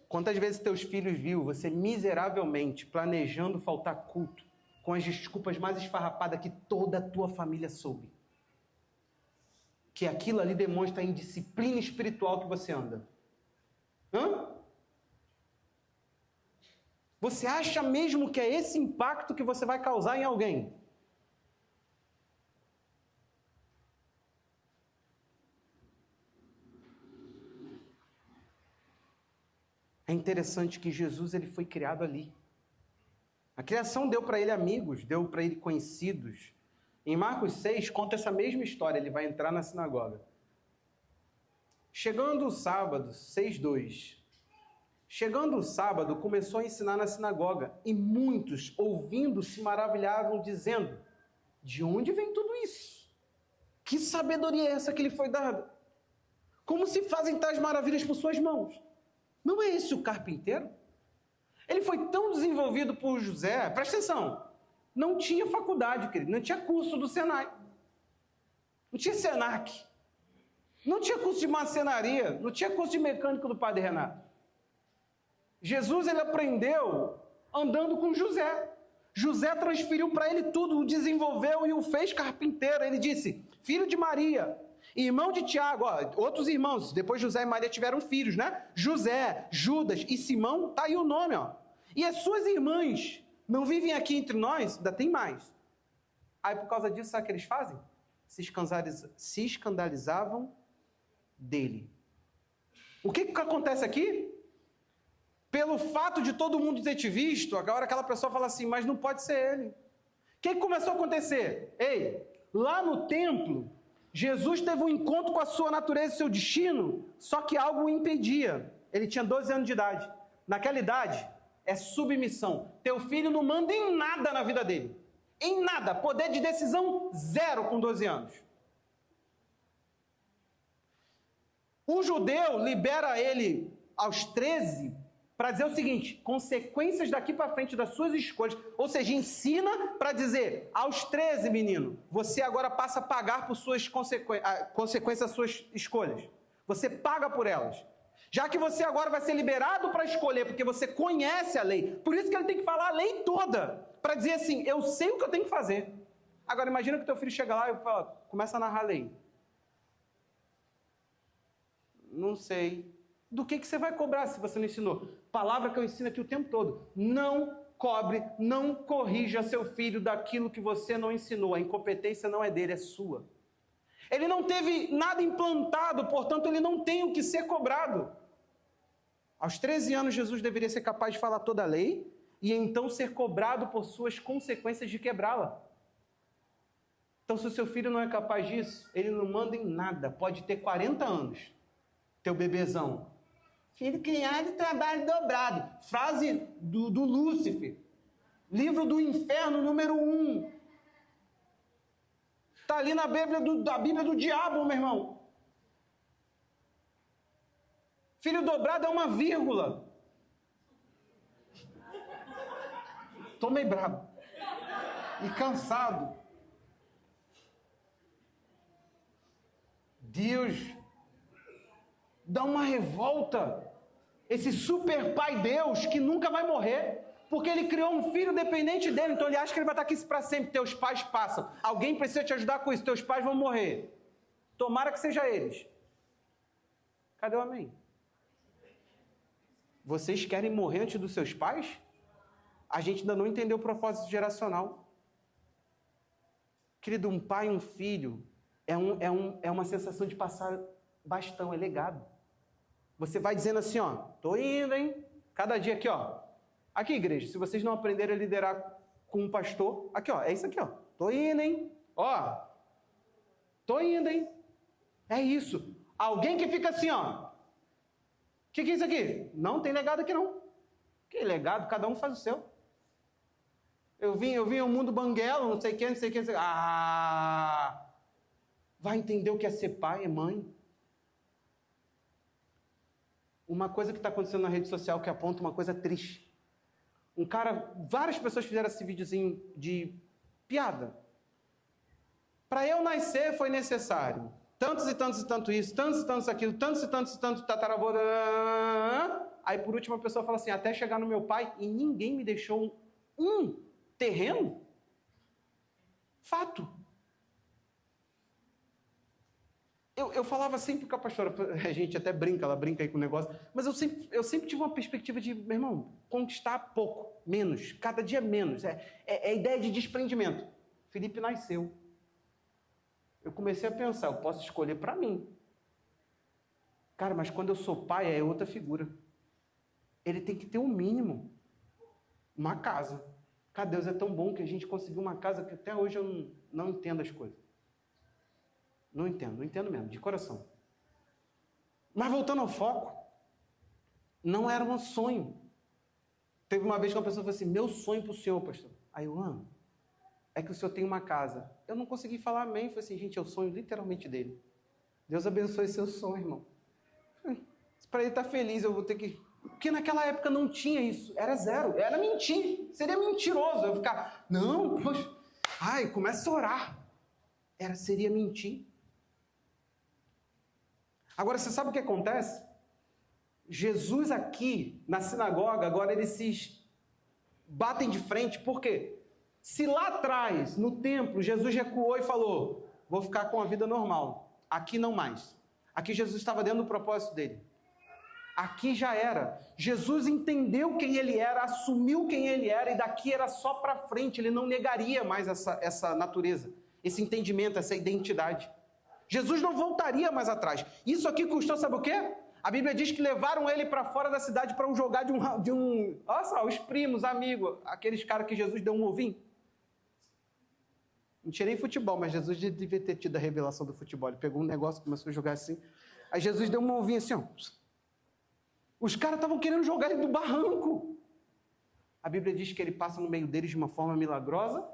Speaker 1: Quantas vezes teus filhos viu você miseravelmente planejando faltar culto com as desculpas mais esfarrapadas que toda a tua família soube? Que aquilo ali demonstra a indisciplina espiritual que você anda. Hã? Você acha mesmo que é esse impacto que você vai causar em alguém? É interessante que Jesus, ele foi criado ali. A criação deu para ele amigos, deu para ele conhecidos. Em Marcos 6, conta essa mesma história, ele vai entrar na sinagoga. Chegando o sábado, 6:2. Chegando o sábado, começou a ensinar na sinagoga, e muitos, ouvindo, se maravilhavam, dizendo: de onde vem tudo isso? Que sabedoria é essa que lhe foi dada? Como se fazem tais maravilhas por suas mãos? Não é esse o carpinteiro? Ele foi tão desenvolvido por José, presta atenção, não tinha faculdade, querido, não tinha curso do Senai, não tinha Senac, não tinha curso de marcenaria, não tinha curso de mecânico do Padre Renato. Jesus, ele aprendeu andando com José. José transferiu para ele tudo, o desenvolveu e o fez carpinteiro. Ele disse, filho de Maria, irmão de Tiago, outros irmãos, depois José e Maria tiveram filhos, né? José, Judas e Simão, tá aí o nome, ó. E as suas irmãs não vivem aqui entre nós? Ainda tem mais. Aí por causa disso, sabe o que eles fazem? Se escandalizavam dele. O que acontece aqui? Pelo fato de todo mundo ter te visto, agora aquela pessoa fala assim, mas não pode ser ele. O que começou a acontecer? Ei, lá no templo, Jesus teve um encontro com a sua natureza e seu destino, só que algo o impedia. Ele tinha 12 anos de idade. Naquela idade, é submissão. Teu filho não manda em nada na vida dele. Em nada. Poder de decisão zero com 12 anos. O judeu libera ele aos 13 para dizer o seguinte, consequências daqui para frente das suas escolhas, ou seja, ensina para dizer, aos 13, menino, você agora passa a pagar por suas consequências das suas escolhas. Você paga por elas. Já que você agora vai ser liberado para escolher, porque você conhece a lei, por isso que ele tem que falar a lei toda, para dizer assim, eu sei o que eu tenho que fazer. Agora, imagina que teu filho chega lá e fala, começa a narrar a lei. Não sei. Do que você vai cobrar se você não ensinou? Palavra que eu ensino aqui o tempo todo. Não cobre, não corrija seu filho daquilo que você não ensinou. A incompetência não é dele, é sua. Ele não teve nada implantado, portanto, ele não tem o que ser cobrado. Aos 13 anos, Jesus deveria ser capaz de falar toda a lei e então ser cobrado por suas consequências de quebrá-la. Então, se o seu filho não é capaz disso, ele não manda em nada. Pode ter 40 anos, teu bebezão. Filho criado, trabalho dobrado. Frase do Lúcifer. Livro do Inferno, número 1. Está ali na Bíblia do diabo, meu irmão. Filho dobrado é uma vírgula. Estou meio bravo. E cansado. Deus dá uma revolta. Esse super pai Deus que nunca vai morrer, porque ele criou um filho dependente dele, então ele acha que ele vai estar aqui para sempre. Teus pais passam. Alguém precisa te ajudar com isso. Teus pais vão morrer. Tomara que seja eles. Cadê o amém? Vocês querem morrer antes dos seus pais? A gente ainda não entendeu o propósito geracional. Querido, um pai e um filho é uma sensação de passar bastão, é legado. Você vai dizendo assim, ó, tô indo, hein? Cada dia aqui, ó. Aqui, igreja, se vocês não aprenderem a liderar com um pastor, aqui, ó, é isso aqui, ó. Tô indo, hein? Ó, tô indo, hein? É isso. Alguém que fica assim, ó. que é isso aqui? Não tem legado aqui não. Que legado? Cada um faz o seu. Eu vim ao mundo banguelo, não sei quem, não sei quem. Vai entender o que é ser pai e mãe. Uma coisa que está acontecendo na rede social que aponta uma coisa triste. Várias pessoas fizeram esse videozinho de piada. Para eu nascer foi necessário tantos e tantos e tanto isso, tantos e tantos aquilo, tantos e tanto tataravô. Aí por último a pessoa fala assim, até chegar no meu pai e ninguém me deixou um terreno? Fato. Eu falava sempre com a pastora, a gente até brinca, ela brinca aí com o negócio, mas eu sempre tive uma perspectiva de, meu irmão, conquistar pouco, menos, cada dia menos. É a ideia de desprendimento. Felipe nasceu. Eu comecei a pensar, eu posso escolher para mim. Cara, mas quando eu sou pai, é outra figura. Ele tem que ter um mínimo. Uma casa. Cara, Deus é tão bom que a gente conseguiu uma casa que até hoje eu não entendo as coisas. Não entendo mesmo, de coração. Mas voltando ao foco, não era um sonho. Teve uma vez que uma pessoa falou assim, meu sonho para o senhor, pastor. Aí eu, é que o senhor tem uma casa. Eu não consegui falar amém, falei assim, gente, é o sonho literalmente dele. Deus abençoe seu sonho, irmão. Para ele estar feliz, eu vou ter que... Porque naquela época não tinha isso, era zero, era mentir. Seria mentiroso eu ficar, não, poxa, começa a orar. Seria mentir. Agora, você sabe o que acontece? Jesus aqui, na sinagoga, agora eles se batem de frente, por quê? Se lá atrás, no templo, Jesus recuou e falou, vou ficar com a vida normal, aqui não mais. Aqui Jesus estava dentro do propósito dele. Aqui já era. Jesus entendeu quem ele era, assumiu quem ele era, e daqui era só para frente, ele não negaria mais essa natureza, esse entendimento, essa identidade. Jesus não voltaria mais atrás. Isso aqui custou, sabe o quê? A Bíblia diz que levaram ele para fora da cidade para jogar de um... Olha só, os primos, amigos, aqueles caras que Jesus deu um ovinho. Não tinha nem futebol, mas Jesus devia ter tido a revelação do futebol. Ele pegou um negócio, começou a jogar assim. Aí Jesus deu um ovinho assim, ó. Os caras estavam querendo jogar ele do barranco. A Bíblia diz que ele passa no meio deles de uma forma milagrosa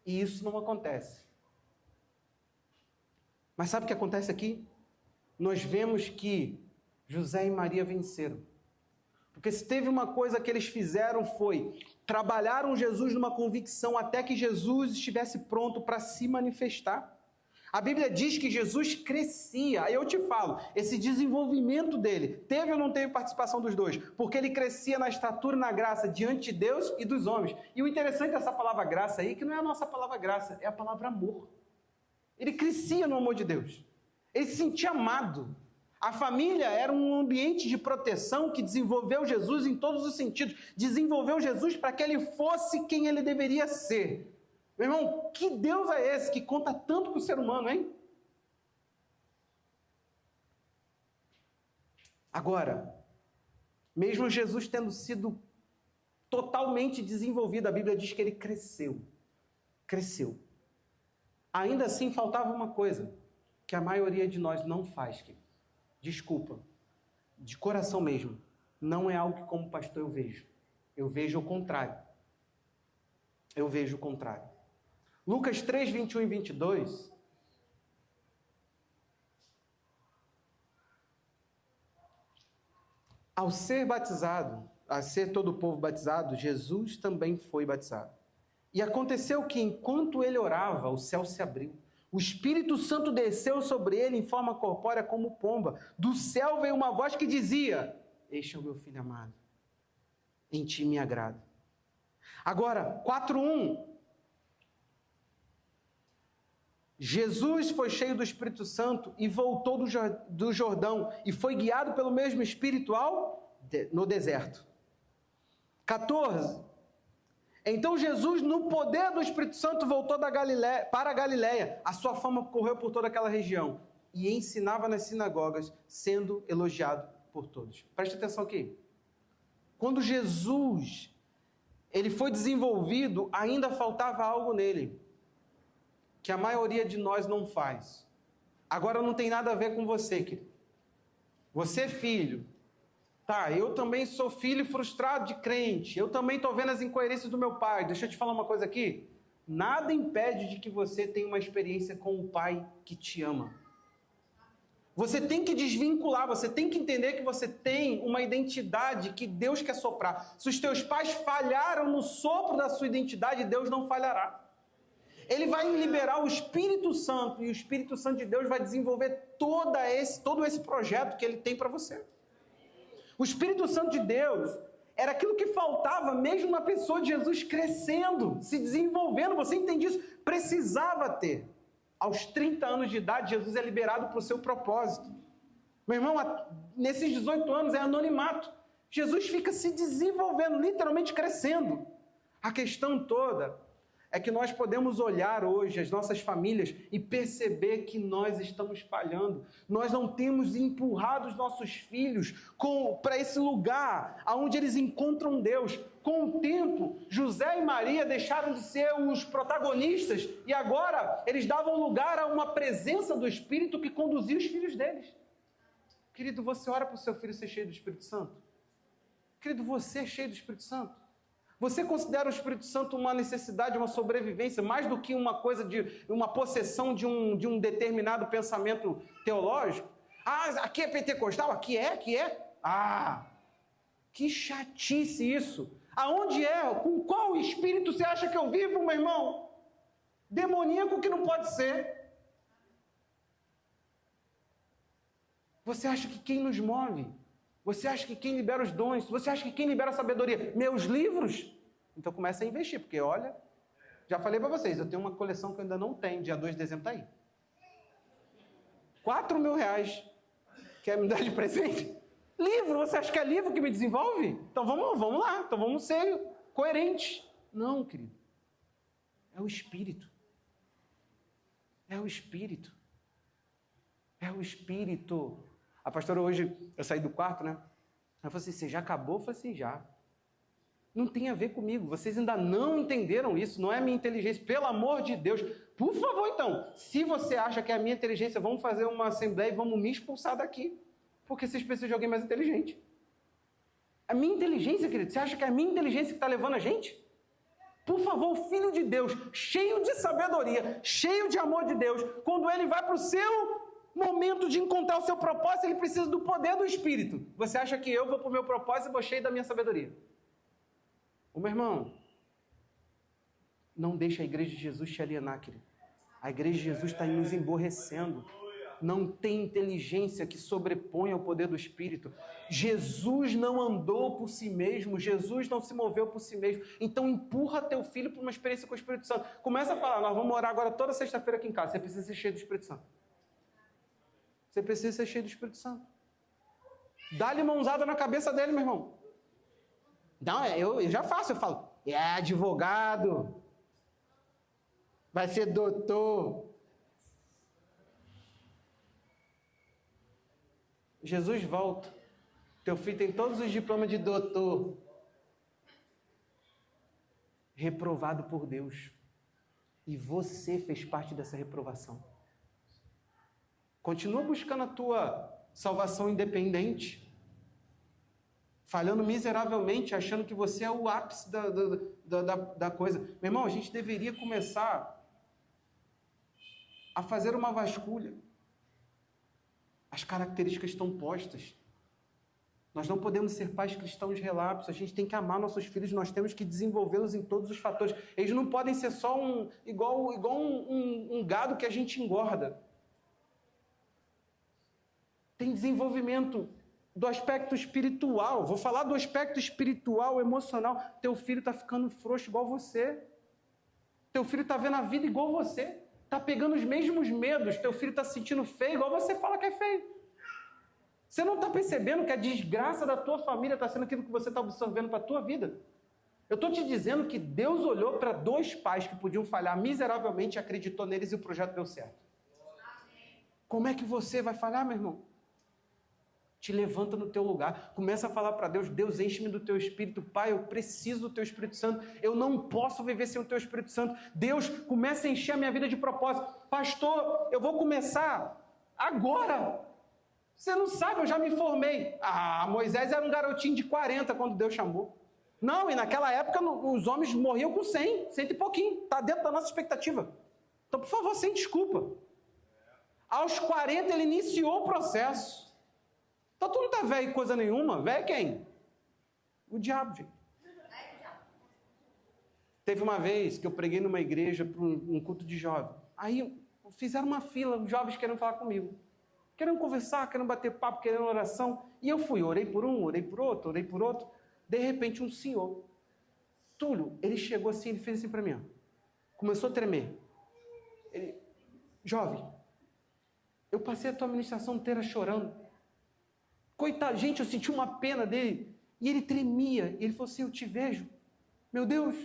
Speaker 1: e isso não acontece. Mas sabe o que acontece aqui? Nós vemos que José e Maria venceram. Porque se teve uma coisa que eles fizeram foi trabalharam Jesus numa convicção até que Jesus estivesse pronto para se manifestar. A Bíblia diz que Jesus crescia. Aí eu te falo, esse desenvolvimento dele, teve ou não teve participação dos dois? Porque ele crescia na estatura e na graça diante de Deus e dos homens. E o interessante dessa palavra graça aí, que não é a nossa palavra graça, é a palavra amor. Ele crescia no amor de Deus. Ele se sentia amado. A família era um ambiente de proteção que desenvolveu Jesus em todos os sentidos. Desenvolveu Jesus para que ele fosse quem ele deveria ser. Meu irmão, que Deus é esse que conta tanto com o ser humano, hein? Agora, mesmo Jesus tendo sido totalmente desenvolvido, a Bíblia diz que ele cresceu. Cresceu. Ainda assim, faltava uma coisa que a maioria de nós não faz, querido. Desculpa, de coração mesmo, não é algo que como pastor eu vejo. Eu vejo o contrário. Eu vejo o contrário. Lucas 3, 21 e 22. Ao ser batizado, a ser todo o povo batizado, Jesus também foi batizado. E aconteceu que, enquanto ele orava, o céu se abriu. O Espírito Santo desceu sobre ele em forma corpórea como pomba. Do céu veio uma voz que dizia, este é o meu filho amado, em ti me agrado. Agora, 4:1. Jesus foi cheio do Espírito Santo e voltou do Jordão e foi guiado pelo mesmo Espírito no deserto. 14. Então Jesus, no poder do Espírito Santo, voltou para a Galileia. A sua fama correu por toda aquela região e ensinava nas sinagogas, sendo elogiado por todos. Preste atenção aqui. Quando Jesus ele foi desenvolvido, ainda faltava algo nele, que a maioria de nós não faz. Agora não tem nada a ver com você, querido. Você, filho, Tá, eu também sou filho frustrado de crente. Eu também estou vendo as incoerências do meu pai. Deixa eu te falar uma coisa aqui. Nada impede de que você tenha uma experiência com o pai que te ama. Você tem que desvincular, você tem que entender que você tem uma identidade que Deus quer soprar. Se os teus pais falharam no sopro da sua identidade, Deus não falhará. Ele vai liberar o Espírito Santo e o Espírito Santo de Deus vai desenvolver todo esse projeto que ele tem para você. O Espírito Santo de Deus era aquilo que faltava mesmo na pessoa de Jesus crescendo, se desenvolvendo. Você entende isso? Precisava ter. Aos 30 anos de idade, Jesus é liberado para o seu propósito. Meu irmão, nesses 18 anos é anonimato. Jesus fica se desenvolvendo, literalmente crescendo. A questão toda é que nós podemos olhar hoje as nossas famílias e perceber que nós estamos falhando. Nós não temos empurrado os nossos filhos para esse lugar onde eles encontram Deus. Com o tempo, José e Maria deixaram de ser os protagonistas e agora eles davam lugar a uma presença do Espírito que conduzia os filhos deles. Querido, você ora para o seu filho ser cheio do Espírito Santo? Querido, você é cheio do Espírito Santo? Você considera o Espírito Santo uma necessidade, uma sobrevivência, mais do que uma coisa de uma possessão de um determinado pensamento teológico? Ah, aqui é pentecostal? Aqui é? Ah, que chatice isso! Aonde é? Com qual espírito você acha que eu vivo, meu irmão? Demoníaco que não pode ser. Você acha que quem nos move? Você acha que quem libera os dons? Você acha que quem libera a sabedoria? Meus livros? Então começa a investir, porque olha, já falei para vocês, eu tenho uma coleção que eu ainda não tenho, dia 2 de dezembro está aí. R$4.000. Quer me dar de presente? Livro, você acha que é livro que me desenvolve? Então vamos lá, então vamos ser coerentes. Não, querido. É o Espírito. É o Espírito. É o Espírito. A pastora hoje, eu saí do quarto, né? Ela falou assim, você já acabou? Eu falei assim, já. Não tem a ver comigo, vocês ainda não entenderam isso, não é minha inteligência, pelo amor de Deus. Por favor, então, se você acha que é a minha inteligência, vamos fazer uma assembleia e vamos me expulsar daqui. Porque vocês precisam de alguém mais inteligente. A minha inteligência, querido, você acha que é a minha inteligência que está levando a gente? Por favor, o Filho de Deus, cheio de sabedoria, cheio de amor de Deus, quando ele vai para o seu momento de encontrar o seu propósito, ele precisa do poder do Espírito. Você acha que eu vou para o meu propósito e vou cheio da minha sabedoria? Ô meu irmão, não deixa a igreja de Jesus te alienar, querido. A igreja de Jesus está nos emborrecendo. Não tem inteligência que sobreponha ao poder do Espírito. Jesus não andou por si mesmo, Jesus não se moveu por si mesmo. Então empurra teu filho para uma experiência com o Espírito Santo. Começa a falar, nós vamos orar agora toda sexta-feira aqui em casa. Você precisa ser cheio do Espírito Santo. Você precisa ser cheio do Espírito Santo. Dá-lhe mãozada na cabeça dele, meu irmão. Não, eu já faço, eu falo, é advogado, vai ser doutor. Jesus volta, teu filho tem todos os diplomas de doutor, reprovado por Deus, e você fez parte dessa reprovação. Continua buscando a tua salvação independente, falhando miseravelmente, achando que você é o ápice da coisa. Meu irmão, a gente deveria começar a fazer uma vasculha. As características estão postas. Nós não podemos ser pais cristãos relapsos. A gente tem que amar nossos filhos, nós temos que desenvolvê-los em todos os fatores. Eles não podem ser só igual um gado que a gente engorda. Tem desenvolvimento do aspecto espiritual. Vou falar do aspecto espiritual, emocional. Teu filho está ficando frouxo igual você. Teu filho está vendo a vida igual você. Está pegando os mesmos medos. Teu filho está se sentindo feio igual você fala que é feio. Você não está percebendo que a desgraça da tua família está sendo aquilo que você está absorvendo para a tua vida? Eu estou te dizendo que Deus olhou para dois pais que podiam falhar miseravelmente e acreditou neles e o projeto deu certo. Como é que você vai falhar, meu irmão? Te levanta no teu lugar, começa a falar para Deus, Deus enche-me do teu Espírito, Pai, eu preciso do teu Espírito Santo, eu não posso viver sem o teu Espírito Santo. Deus, começa a encher a minha vida de propósito. Pastor, eu vou começar agora. Você não sabe, eu já me formei. Moisés era um garotinho de 40 quando Deus chamou. Não, e naquela época os homens morriam com 100 e pouquinho. Está dentro da nossa expectativa. Então, por favor, sem desculpa. Aos 40 ele iniciou o processo. Então tu não está velho coisa nenhuma. Velho quem? O diabo, gente. Teve uma vez que eu preguei numa igreja para um culto de jovem. Aí fizeram uma fila, os jovens querendo falar comigo. Querendo conversar, querendo bater papo, querendo oração. E eu fui, orei por um, orei por outro, orei por outro. De repente um senhor, Túlio, ele chegou assim, ele fez assim para mim. Começou a tremer. Ele, jovem, eu passei a tua ministração inteira chorando. Coitado, gente, eu senti uma pena dele. E ele tremia. E ele falou assim, eu te vejo. Meu Deus,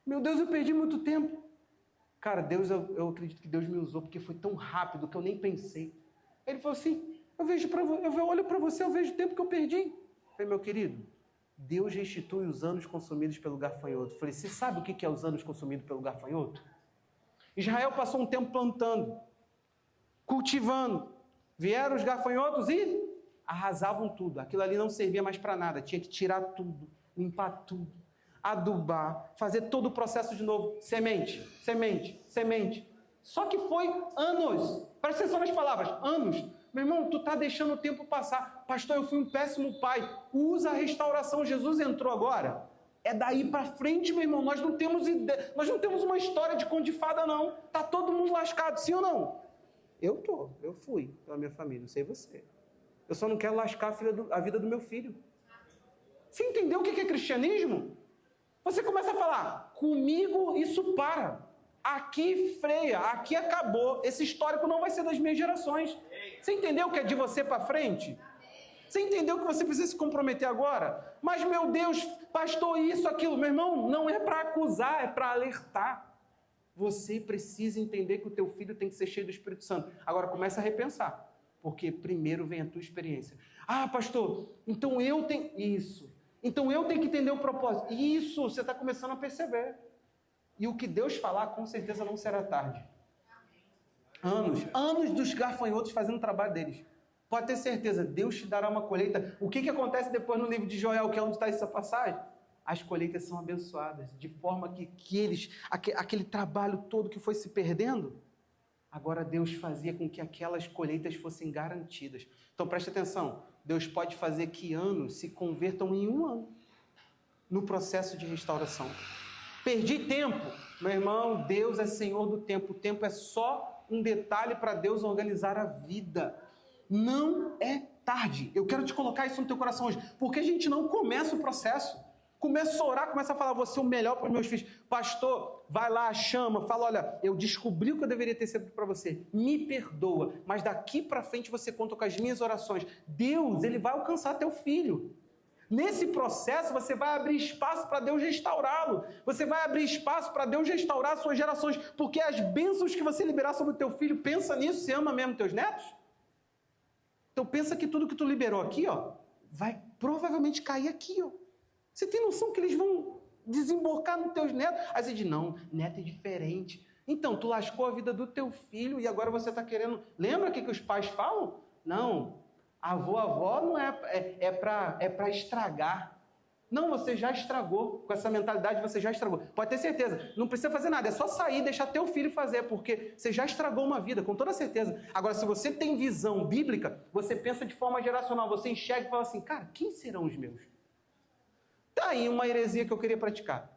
Speaker 1: eu perdi muito tempo. Cara, eu acredito que Deus me usou, porque foi tão rápido que eu nem pensei. Ele falou assim, eu olho para você, eu vejo o tempo que eu perdi. Eu falei, meu querido, Deus restitui os anos consumidos pelo gafanhoto. Eu falei, você sabe o que é os anos consumidos pelo gafanhoto? Israel passou um tempo plantando, cultivando. Vieram os gafanhotos e arrasavam tudo. Aquilo ali não servia mais para nada. Tinha que tirar tudo, limpar tudo, adubar, fazer todo o processo de novo. Semente. Só que foi anos. Presta atenção nas palavras. Anos. Meu irmão, tu está deixando o tempo passar. Pastor, eu fui um péssimo pai. Usa a restauração. Jesus entrou agora. É daí para frente, meu irmão. Nós não temos ideia. Nós não temos uma história de conto de fada, não. Tá todo mundo lascado, sim ou não? Eu fui pela minha família, não sei você. Eu só não quero lascar a vida do meu filho. Você entendeu o que é cristianismo? Você começa a falar, comigo isso para. Aqui freia, aqui acabou. Esse histórico não vai ser das minhas gerações. Você entendeu o que é de você para frente? Você entendeu que você precisa se comprometer agora? Mas, meu Deus, pastor, isso, aquilo. Meu irmão, não é para acusar, é para alertar. Você precisa entender que o teu filho tem que ser cheio do Espírito Santo. Agora, começa a repensar. Porque primeiro vem a tua experiência. Pastor, então eu tenho... Isso. Então eu tenho que entender o propósito. Isso, você está começando a perceber. E o que Deus falar, com certeza não será tarde. Anos dos gafanhotos fazendo o trabalho deles. Pode ter certeza, Deus te dará uma colheita. O que acontece depois no livro de Joel, que é onde está essa passagem? As colheitas são abençoadas, de forma que aquele trabalho todo que foi se perdendo, agora Deus fazia com que aquelas colheitas fossem garantidas. Então preste atenção, Deus pode fazer que anos se convertam em um ano no processo de restauração. Perdi tempo. Meu irmão, Deus é Senhor do tempo. O tempo é só um detalhe para Deus organizar a vida. Não é tarde. Eu quero te colocar isso no teu coração hoje. Porque a gente não começa o processo. Começa a orar, começa a falar, vou ser o melhor para os meus filhos. Pastor, vai lá, chama, fala, olha, eu descobri o que eu deveria ter sido para você. Me perdoa, mas daqui para frente você conta com as minhas orações. Deus, Ele vai alcançar teu filho. Nesse processo, você vai abrir espaço para Deus restaurá-lo. Você vai abrir espaço para Deus restaurar as suas gerações. Porque as bênçãos que você liberar sobre o teu filho, pensa nisso, você ama mesmo teus netos? Então pensa que tudo que tu liberou aqui, vai provavelmente cair aqui, Você tem noção que eles vão desembocar nos teus netos? Aí você diz, não, neto é diferente. Então, tu lascou a vida do teu filho e agora você está querendo... Lembra o que os pais falam? Não, avó não é para estragar. Não, você já estragou. Com essa mentalidade você já estragou. Pode ter certeza, não precisa fazer nada. É só sair e deixar teu filho fazer, porque você já estragou uma vida, com toda certeza. Agora, se você tem visão bíblica, você pensa de forma geracional. Você enxerga e fala assim, cara, quem serão os meus? Tá aí uma heresia que eu queria praticar.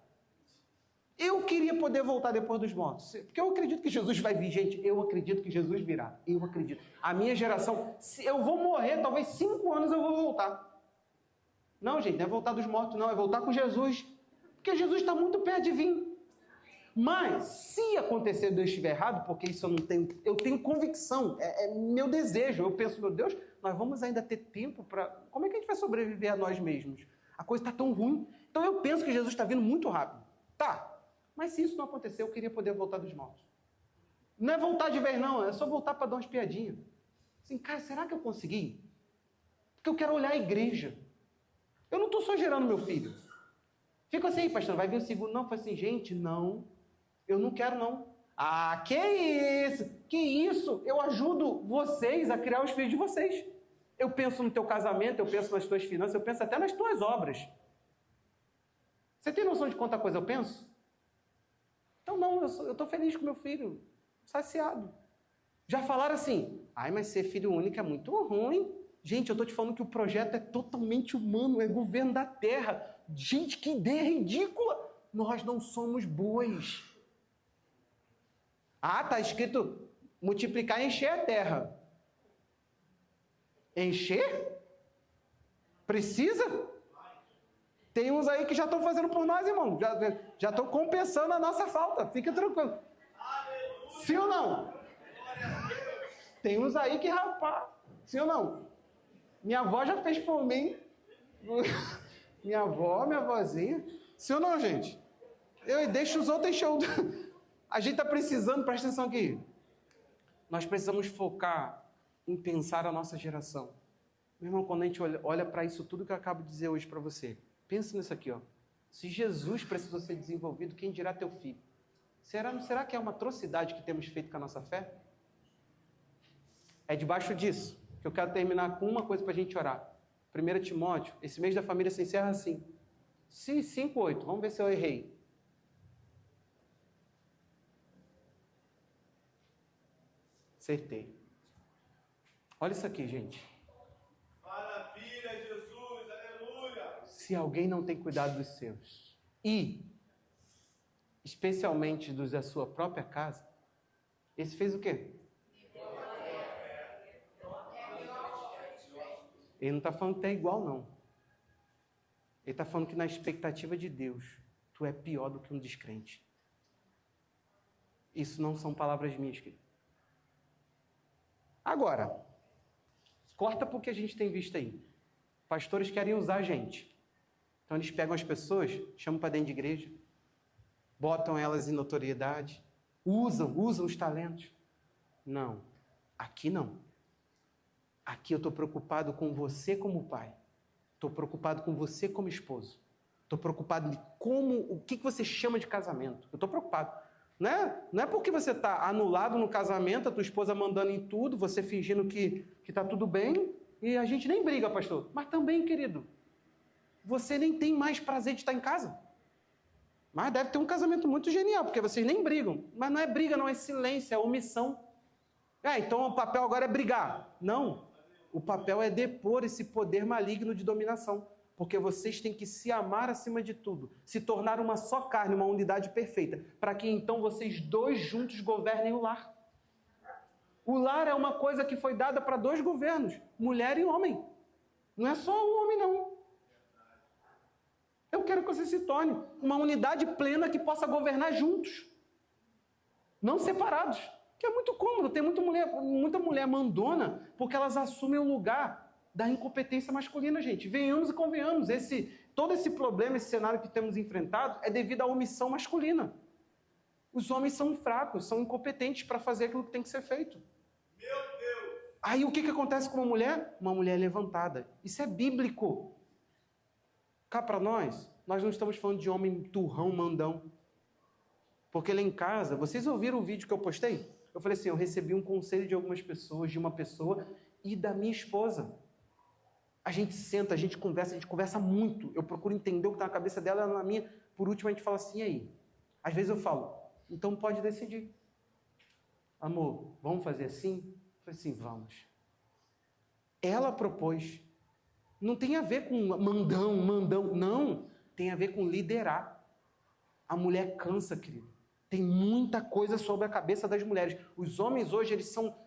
Speaker 1: Eu queria poder voltar depois dos mortos. Porque eu acredito que Jesus vai vir. Gente, eu acredito que Jesus virá. Eu acredito. A minha geração, se eu vou morrer, talvez 5 anos eu vou voltar. Não, gente, não é voltar dos mortos, não. É voltar com Jesus. Porque Jesus está muito perto de vir. Mas, se acontecer de eu estiver errado, porque isso eu tenho convicção, é meu desejo. Eu penso, meu Deus, nós vamos ainda ter tempo para... Como é que a gente vai sobreviver a nós mesmos? A coisa está tão ruim. Então eu penso que Jesus está vindo muito rápido. Tá. Mas se isso não acontecer, eu queria poder voltar dos mortos. Não é voltar de vez, não. É só voltar para dar umas piadinhas. Assim, cara, será que eu consegui? Porque eu quero olhar a igreja. Eu não estou só gerando meu filho. Fico assim, pastor, vai vir o segundo. Não, falo assim, gente, não. Eu não quero, não. Que isso? Que isso? Eu ajudo vocês a criar os filhos de vocês. Eu penso no teu casamento, eu penso nas tuas finanças, eu penso até nas tuas obras. Você tem noção de quanta coisa eu penso? Então não, eu estou feliz com meu filho, saciado. Já falaram assim, ai, mas ser filho único é muito ruim. Gente, eu estou te falando que o projeto é totalmente humano, é governo da terra. Gente, que ideia ridícula! Nós não somos bois. Ah, está escrito multiplicar e encher a terra. Encher? Precisa? Tem uns aí que já estão fazendo por nós, irmão. Já estão compensando a nossa falta. Fica tranquilo. Sim ou não? Tem uns aí que, rapaz, sim ou não? Minha avó já fez por mim. Minha avózinha. Sim ou não, gente? Eu deixo os outros encher o... A gente está precisando, presta atenção aqui. Nós precisamos focar em pensar a nossa geração. Meu irmão, quando a gente olha para isso tudo que eu acabo de dizer hoje para você, pensa nisso aqui, ó. Se Jesus precisou ser desenvolvido, quem dirá teu filho? Será que é uma atrocidade que temos feito com a nossa fé? É debaixo disso que eu quero terminar com uma coisa para a gente orar. 1 Timóteo, esse mês da família se encerra assim. 5:8, vamos ver se eu errei. Acertei. Olha isso aqui, gente.
Speaker 2: Maravilha, Jesus, aleluia.
Speaker 1: Se alguém não tem cuidado dos seus, e especialmente dos da sua própria casa, esse fez o quê? Ele não está falando que tu é igual, não. Ele está falando que na expectativa de Deus, tu é pior do que um descrente. Isso não são palavras minhas, querido. Agora, corta porque a gente tem visto aí. Pastores querem usar a gente. Então eles pegam as pessoas, chamam para dentro de igreja, botam elas em notoriedade, usam os talentos. Não, aqui não. Aqui eu estou preocupado com você como pai. Estou preocupado com você como esposo. Estou preocupado o que você chama de casamento. Eu estou preocupado. Não é porque você está anulado no casamento, a tua esposa mandando em tudo, você fingindo que está tudo bem, e a gente nem briga, pastor. Mas também, querido, você nem tem mais prazer de estar em casa. Mas deve ter um casamento muito genial, porque vocês nem brigam. Mas não é briga, não, é silêncio, é omissão. Então o papel agora é brigar. Não. O papel é depor esse poder maligno de dominação. Porque vocês têm que se amar acima de tudo. Se tornar uma só carne, uma unidade perfeita. Para que então vocês dois juntos governem o lar. O lar é uma coisa que foi dada para dois governos. Mulher e homem. Não é só um homem, não. Eu quero que você se torne uma unidade plena que possa governar juntos. Não separados. Que é muito cômodo. Tem muita mulher mandona porque elas assumem o lugar da incompetência masculina, gente. Venhamos e convenhamos. Todo esse problema, esse cenário que temos enfrentado é devido à omissão masculina. Os homens são fracos, são incompetentes para fazer aquilo que tem que ser feito.
Speaker 2: Meu Deus!
Speaker 1: Aí o que acontece com uma mulher? Uma mulher levantada. Isso é bíblico. Cá para nós não estamos falando de homem turrão, mandão. Porque lá em casa, vocês ouviram o vídeo que eu postei? Eu falei assim, eu recebi um conselho de algumas pessoas, de uma pessoa e da minha esposa. A gente senta, a gente conversa muito. Eu procuro entender o que está na cabeça dela, ela na minha. Por último, a gente fala assim, e aí? Às vezes eu falo, então pode decidir. Amor, vamos fazer assim? Eu falei assim, vamos. Ela propôs. Não tem a ver com mandão, não. Tem a ver com liderar. A mulher cansa, querido. Tem muita coisa sobre a cabeça das mulheres. Os homens hoje,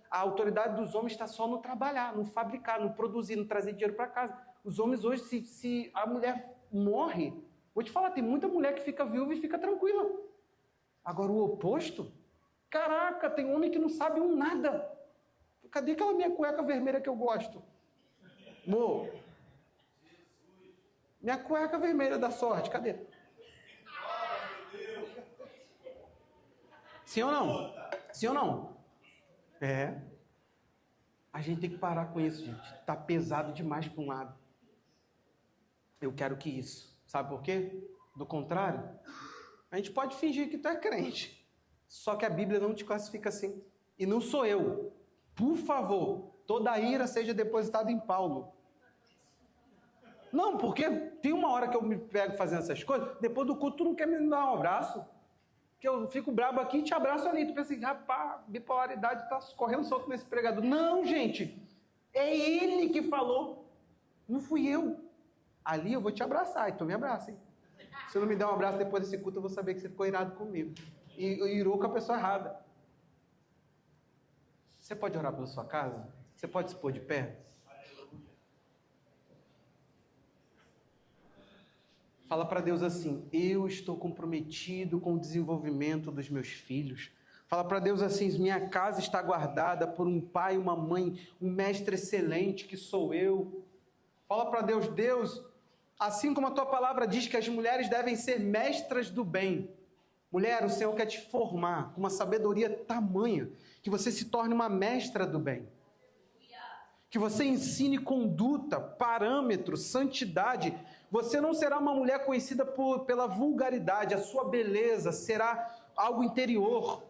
Speaker 1: a autoridade dos homens está só no trabalhar, no fabricar, no produzir, no trazer dinheiro para casa. Os homens hoje, se a mulher morre, vou te falar, tem muita mulher que fica viúva e fica tranquila. Agora o oposto, caraca, tem homem que não sabe um nada. Cadê aquela minha cueca vermelha que eu gosto? Amor, minha cueca vermelha da sorte, cadê? Sim ou não? Sim ou não? É. A gente tem que parar com isso, gente. Tá pesado demais para um lado. Eu quero que isso. Sabe por quê? Do contrário, a gente pode fingir que tu é crente. Só que a Bíblia não te classifica assim. E não sou eu. Por favor, toda a ira seja depositada em Paulo. Não, porque tem uma hora que eu me pego fazendo essas coisas, depois do culto tu não quer me dar um abraço, que eu fico brabo aqui e te abraço ali. Tu pensa assim, rapaz, bipolaridade tá correndo solto nesse pregador. Não, gente, é ele que falou, não fui eu. Ali eu vou te abraçar, então me abraça, hein? Se eu não me der um abraço depois desse culto, eu vou saber que você ficou irado comigo. E irou com a pessoa errada. Você pode orar pela sua casa? Você pode se pôr de pé? Fala para Deus assim, eu estou comprometido com o desenvolvimento dos meus filhos. Fala para Deus assim, minha casa está guardada por um pai, uma mãe, um mestre excelente que sou eu. Fala para Deus, Deus, assim como a tua palavra diz que as mulheres devem ser mestras do bem. Mulher, o Senhor quer te formar com uma sabedoria tamanha que você se torne uma mestra do bem. Que você ensine conduta, parâmetro, santidade. Você não será uma mulher conhecida pela vulgaridade, a sua beleza será algo interior.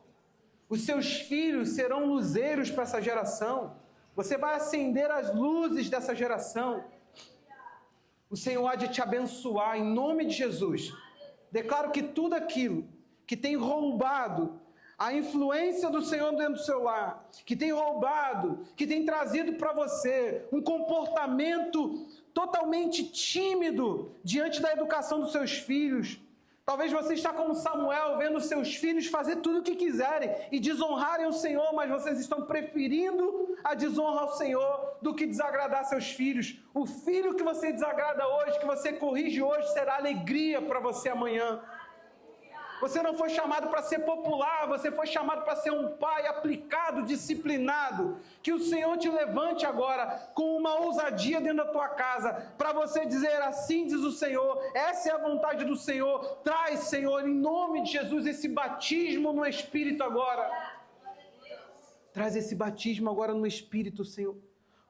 Speaker 1: Os seus filhos serão luzeiros para essa geração. Você vai acender as luzes dessa geração. O Senhor há de te abençoar em nome de Jesus. Declaro que tudo aquilo que tem roubado a influência do Senhor dentro do seu lar, que tem roubado, que tem trazido para você um comportamento totalmente tímido diante da educação dos seus filhos. Talvez você está como Samuel, vendo seus filhos fazer tudo o que quiserem e desonrarem o Senhor, mas vocês estão preferindo a desonra ao Senhor do que desagradar seus filhos. O filho que você desagrada hoje, que você corrige hoje, será alegria para você amanhã. Você não foi chamado para ser popular, você foi chamado para ser um pai aplicado, disciplinado. Que o Senhor te levante agora com uma ousadia dentro da tua casa, para você dizer, assim diz o Senhor, essa é a vontade do Senhor. Traz, Senhor, em nome de Jesus, esse batismo no Espírito agora. Traz esse batismo agora no Espírito, Senhor.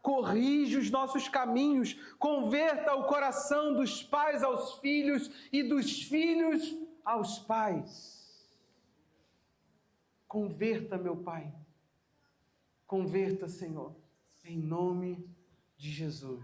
Speaker 1: Corrige os nossos caminhos, converta o coração dos pais aos filhos e dos filhos aos pais. Converta, meu Pai. Converta, Senhor, em nome de Jesus.